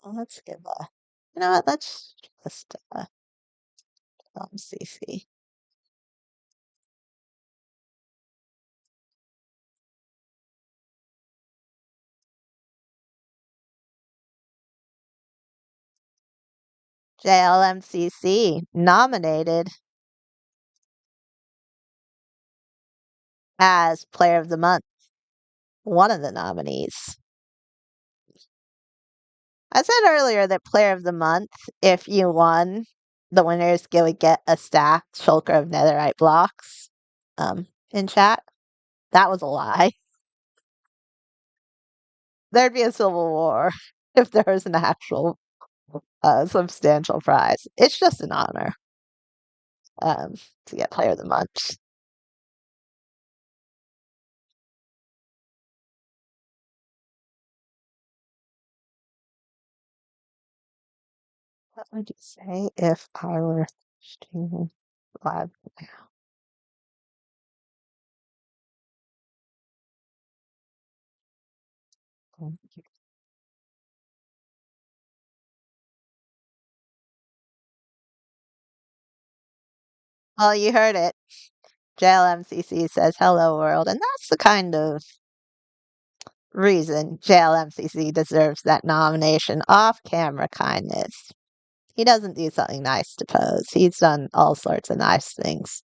Well, let's give a, you know what? Let's just CC. JLMCC nominated as Player of the Month, one of the nominees. I said earlier that Player of the Month, if you won, the winners would get a stacked shulker of netherite blocks in chat. That was a lie. There'd be a civil war if there was an actual substantial prize. It's just an honor um, to get Player of the Month. What would you say if I were streaming live now? Well, you heard it. JLMCC says hello world, and that's the kind of reason JLMCC deserves that nomination. Off camera kindness. He doesn't do something nice to pose. He's done all sorts of nice things.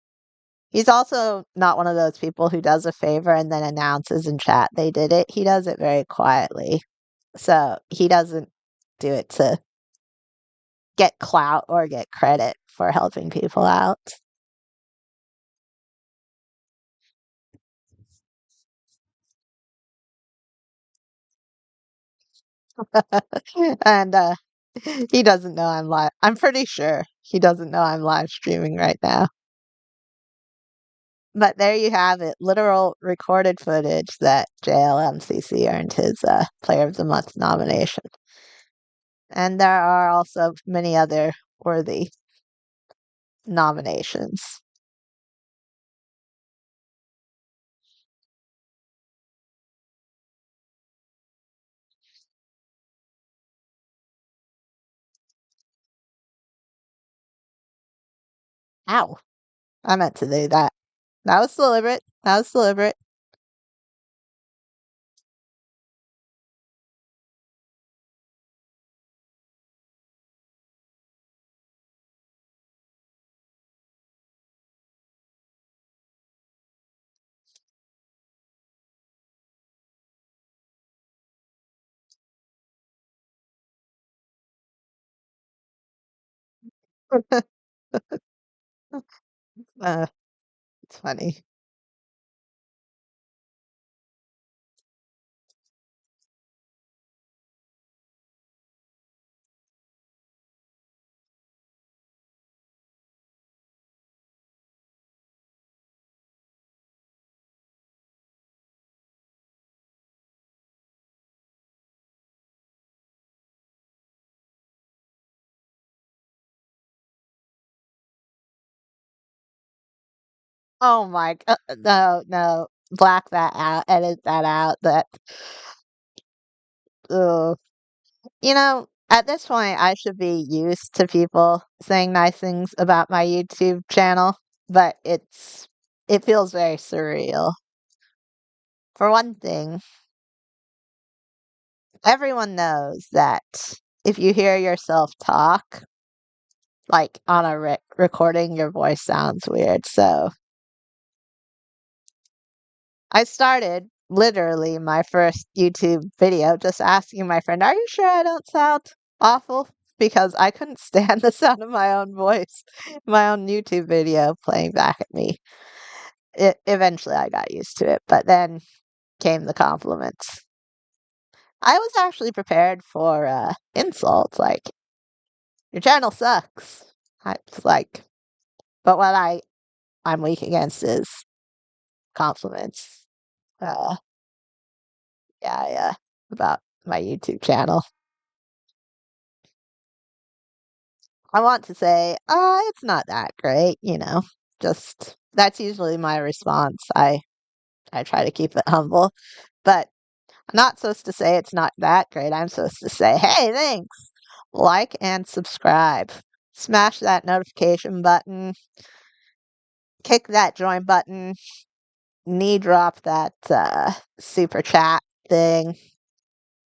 He's also not one of those people who does a favor and then announces in chat they did it. He does it very quietly. So he doesn't do it to get clout or get credit for helping people out. And he doesn't know I'm live. I'm pretty sure he doesn't know I'm live streaming right now. But there you have it, literal recorded footage that JLMCC earned his Player of the Month nomination. And there are also many other worthy nominations. Ow. I meant to do that. That was deliberate. That was deliberate. uh, it's funny. Oh my no, no. Black that out, edit that out. That ugh. You know, at this point, I should be used to people saying nice things about my YouTube channel, but it feels very surreal. For one thing, everyone knows that if you hear yourself talk, like on a recording, your voice sounds weird. So I started literally my first YouTube video just asking my friend, "Are you sure I don't sound awful?" Because I couldn't stand the sound of my own voice, my own YouTube video playing back at me. Eventually I got used to it, but then came the compliments. I was actually prepared for insults like, "Your channel sucks." I was like, but what I'm weak against is compliments. Uh, yeah, yeah, about my YouTube channel. I want to say, it's not that great, you know. Just that's usually my response. I try to keep it humble, but I'm not supposed to say it's not that great. I'm supposed to say, "Hey, thanks. Like and subscribe. Smash that notification button. Kick that join button. Knee drop that super chat thing.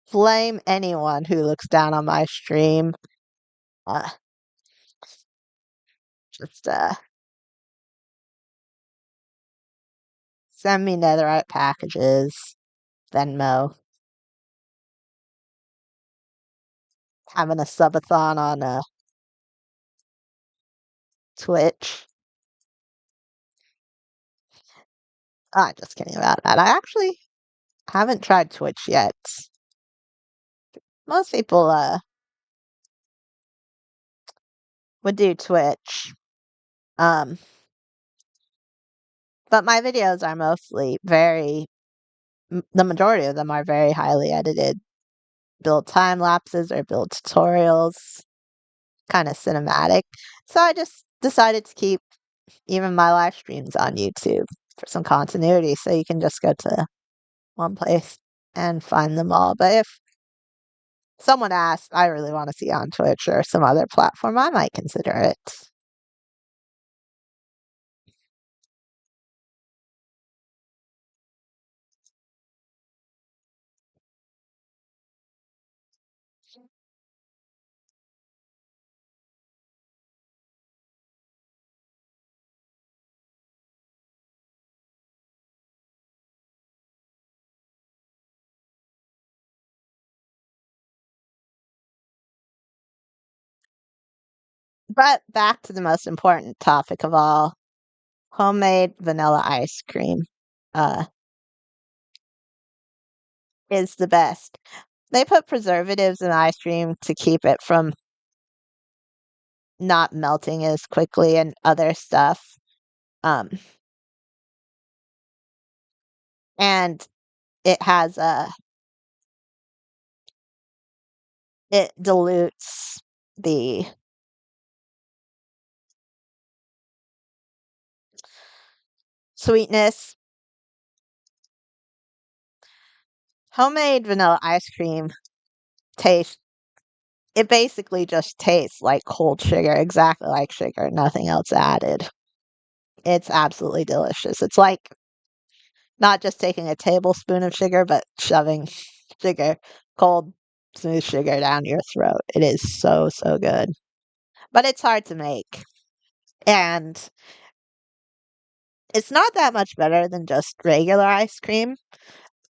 Flame anyone who looks down on my stream. Uh, just send me netherite packages. Venmo. Having a subathon on Twitch. I'm just kidding about that. I actually haven't tried Twitch yet. Most people would do Twitch. Um, but my videos are mostly the majority of them are very highly edited. Build time lapses or build tutorials, kind of cinematic. So I just decided to keep even my live streams on YouTube for some continuity so you can just go to one place and find them all. But if someone asks, I really want to see on Twitch or some other platform, I might consider it. But back to the most important topic of all, homemade vanilla ice cream uh, is the best. They put preservatives in ice cream to keep it from not melting as quickly and other stuff. Um, and it has it dilutes the sweetness. Homemade vanilla ice cream tastes it basically just tastes like cold sugar, exactly like sugar, nothing else added. It's absolutely delicious. It's like not just taking a tablespoon of sugar, but shoving sugar, cold, smooth sugar down your throat. It is so, so good. But it's hard to make. And it's not that much better than just regular ice cream.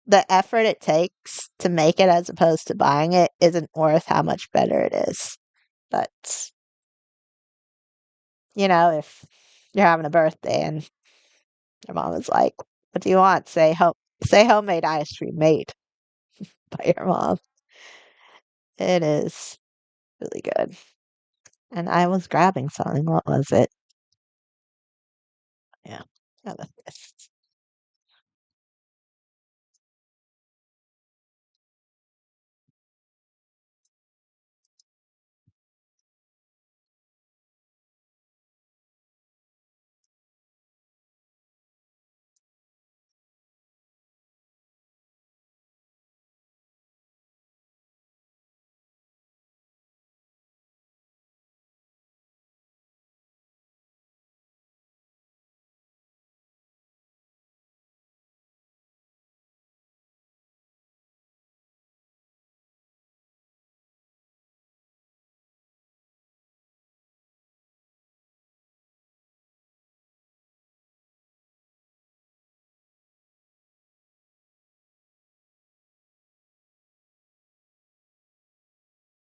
The effort it takes to make it as opposed to buying it isn't worth how much better it is. But, if you're having a birthday and your mom is like, "What do you want?" Say homemade ice cream made by your mom. It is really good. And I was grabbing something. What was it? Yeah. Amethyst.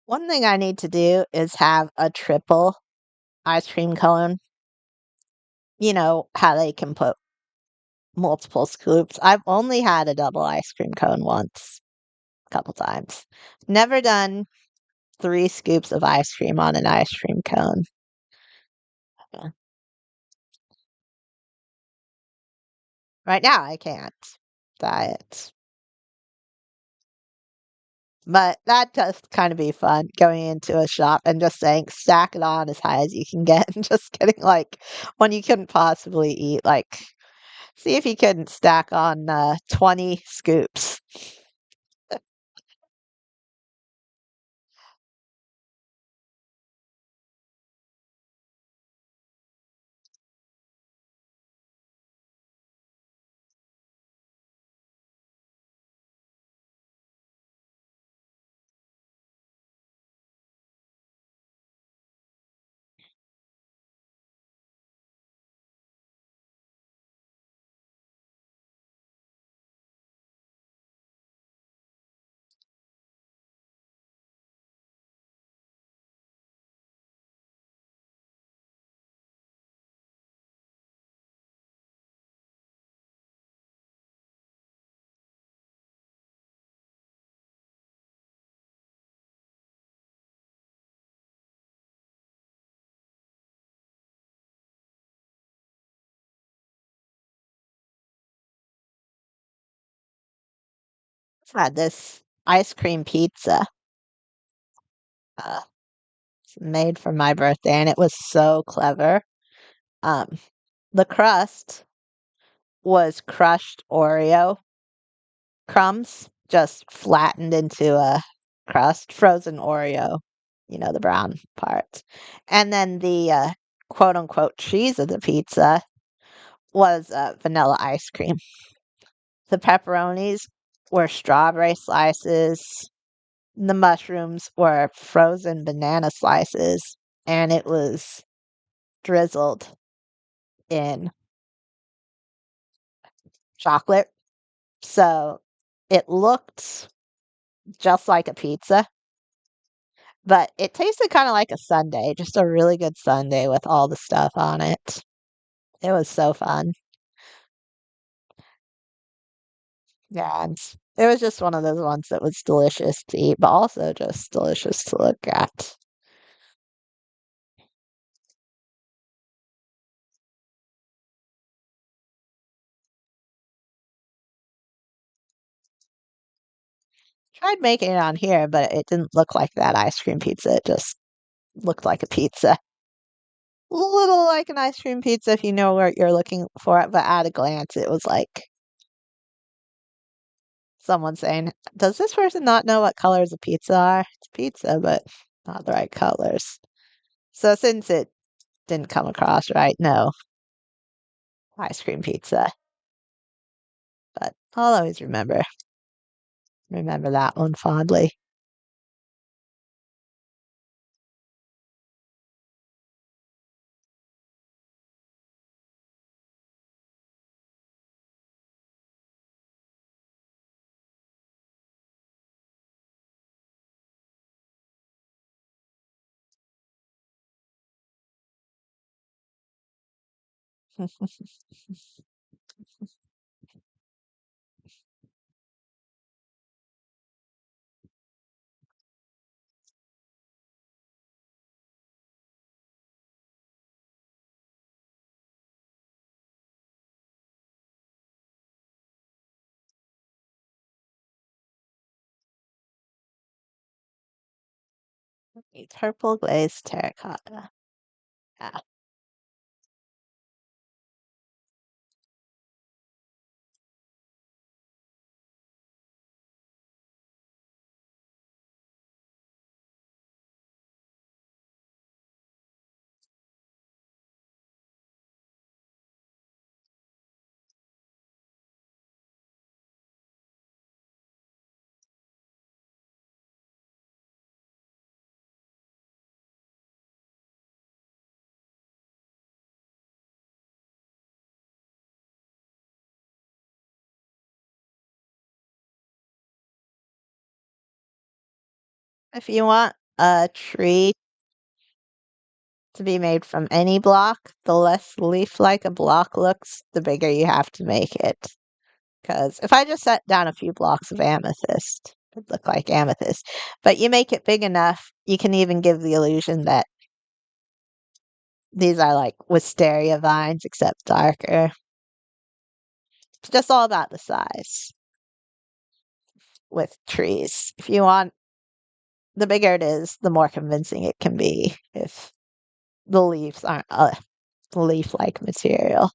One thing I need to do is have a triple ice cream cone. You know how they can put multiple scoops. I've only had a double ice cream cone once, a couple times. Never done 3 scoops of ice cream on an ice cream cone. Yeah. Right now, I can't. Diet. But that does kind of be fun going into a shop and just saying, stack it on as high as you can get, and just getting like one you couldn't possibly eat. Like, see if you couldn't stack on 20 scoops. I had this ice cream pizza uh, made for my birthday, and it was so clever. Um, the crust was crushed Oreo crumbs, just flattened into a crust, frozen Oreo, the brown part. And then the quote unquote cheese of the pizza was vanilla ice cream. The pepperonis were strawberry slices. The mushrooms were frozen banana slices, and it was drizzled in chocolate. So it looked just like a pizza, but it tasted kinda like a sundae, just a really good sundae with all the stuff on it. It was so fun. Yeah, and it was just one of those ones that was delicious to eat, but also just delicious to look at. Tried making it on here, but it didn't look like that ice cream pizza, it just looked like a pizza. A little like an ice cream pizza if you know what you're looking for, but at a glance, it was like someone saying, "Does this person not know what colors of pizza are?" It's pizza, but not the right colors. So since it didn't come across right, no, ice cream pizza. But I'll always remember that one fondly. A purple glazed terracotta. Yeah. If you want a tree to be made from any block, the less leaf-like a block looks, the bigger you have to make it. Because if I just set down a few blocks of amethyst, it'd look like amethyst. But you make it big enough, you can even give the illusion that these are like wisteria vines, except darker. It's just all about the size with trees. If you want, the bigger it is, the more convincing it can be if the leaves aren't a leaf-like material.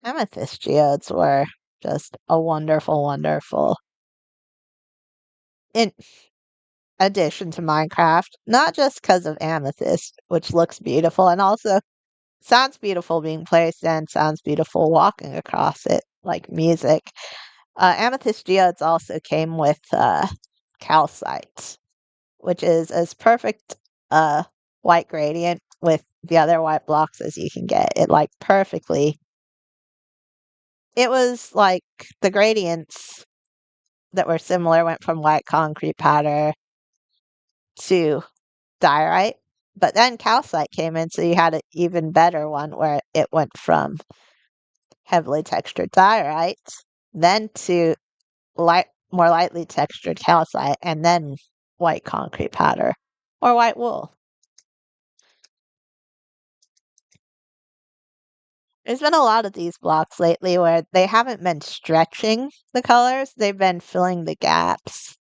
Amethyst geodes were just a wonderful, wonderful in addition to Minecraft, not just because of amethyst, which looks beautiful and also sounds beautiful being placed and sounds beautiful walking across it, like music. Amethyst geodes also came with calcite, which is as perfect a white gradient with the other white blocks as you can get. It like perfectly. It was like the gradients that were similar went from white concrete powder to diorite, but then calcite came in, so you had an even better one where it went from heavily textured diorite, then to more lightly textured calcite, and then white concrete powder or white wool. There's been a lot of these blocks lately where they haven't been stretching the colors, they've been filling the gaps.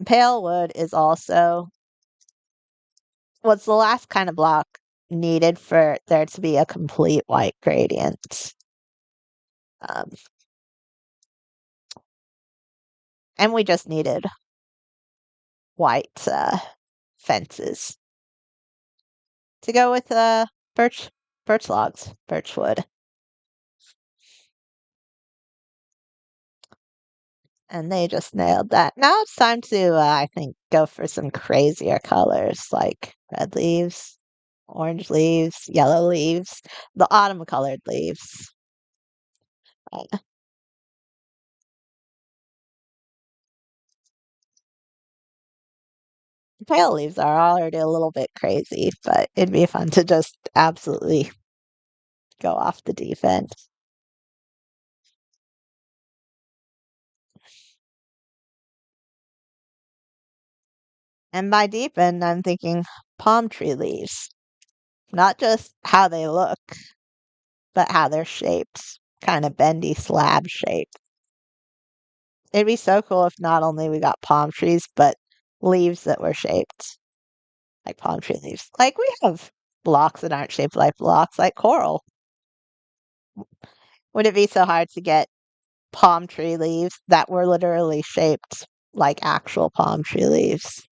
Pale wood is also what's the last kind of block needed for there to be a complete white gradient. Um, and we just needed white fences to go with birch Birch logs, birch wood. And they just nailed that. Now it's time to, I think, go for some crazier colors like red leaves, orange leaves, yellow leaves, the autumn colored leaves. Uh, Pale leaves are already a little bit crazy, but it'd be fun to just absolutely go off the deep end. And by deep end, I'm thinking palm tree leaves, not just how they look, but how they're shaped, kind of bendy slab shape. It'd be so cool if not only we got palm trees, but leaves that were shaped like palm tree leaves. Like we have blocks that aren't shaped like blocks, like coral. Would it be so hard to get palm tree leaves that were literally shaped like actual palm tree leaves?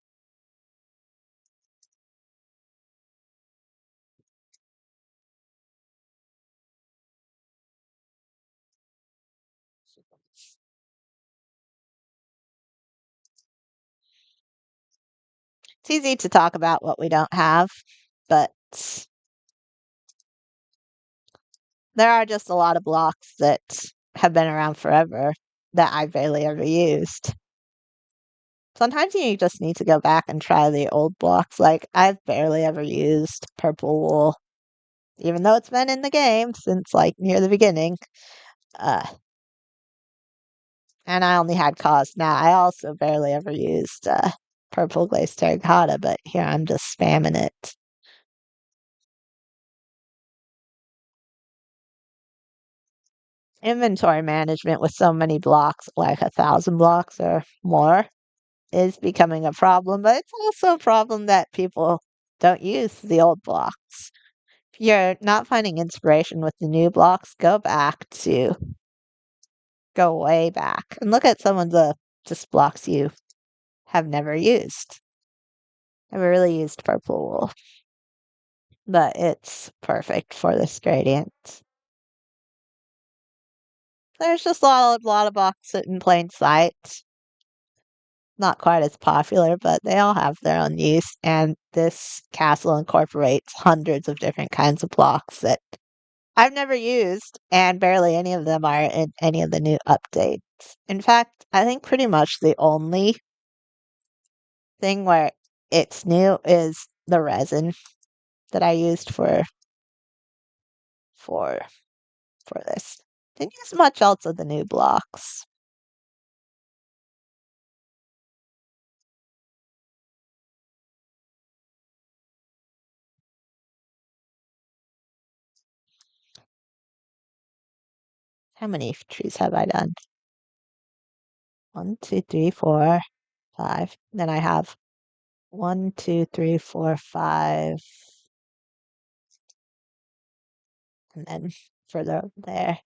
It's easy to talk about what we don't have, but there are just a lot of blocks that have been around forever that I barely ever used. Sometimes you just need to go back and try the old blocks. Like, I've barely ever used purple wool, even though it's been in the game since, like, near the beginning. Uh, and I only had cause. Now, I also barely ever used purple glazed terracotta, but here I'm just spamming it. Inventory management with so many blocks, like 1,000 blocks or more, is becoming a problem, but it's also a problem that people don't use the old blocks. If you're not finding inspiration with the new blocks, go way back and look at some of the just blocks you have never used. Never really used purple wool, but it's perfect for this gradient. There's just a lot of blocks sit in plain sight. Not quite as popular, but they all have their own use, and this castle incorporates hundreds of different kinds of blocks that I've never used, and barely any of them are in any of the new updates. In fact, I think pretty much the only thing where it's new is the resin that I used for for this. Didn't use much else of the new blocks. How many trees have I done? One, two, three, four, five. Then I have one, two, three, four, five, and then further over there.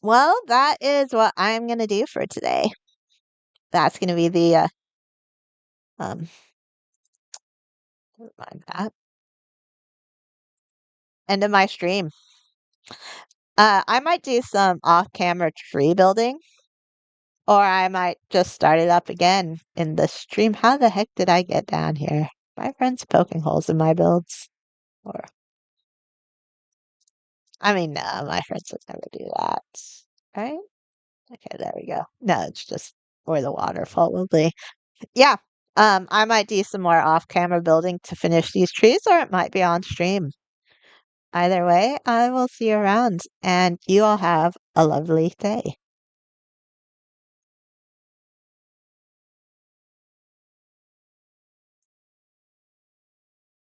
Well, that is what I'm gonna do for today. That's gonna be the um never mind that. End of my stream. I might do some off-camera tree building, or I might just start it up again in the stream. How the heck did I get down here? My friend's poking holes in my builds. Or I mean, no, my friends would never do that. Right? Okay, there we go. No, it's just where the waterfall will be. Yeah. I might do some more off-camera building to finish these trees, or it might be on stream. Either way, I will see you around, and you all have a lovely day.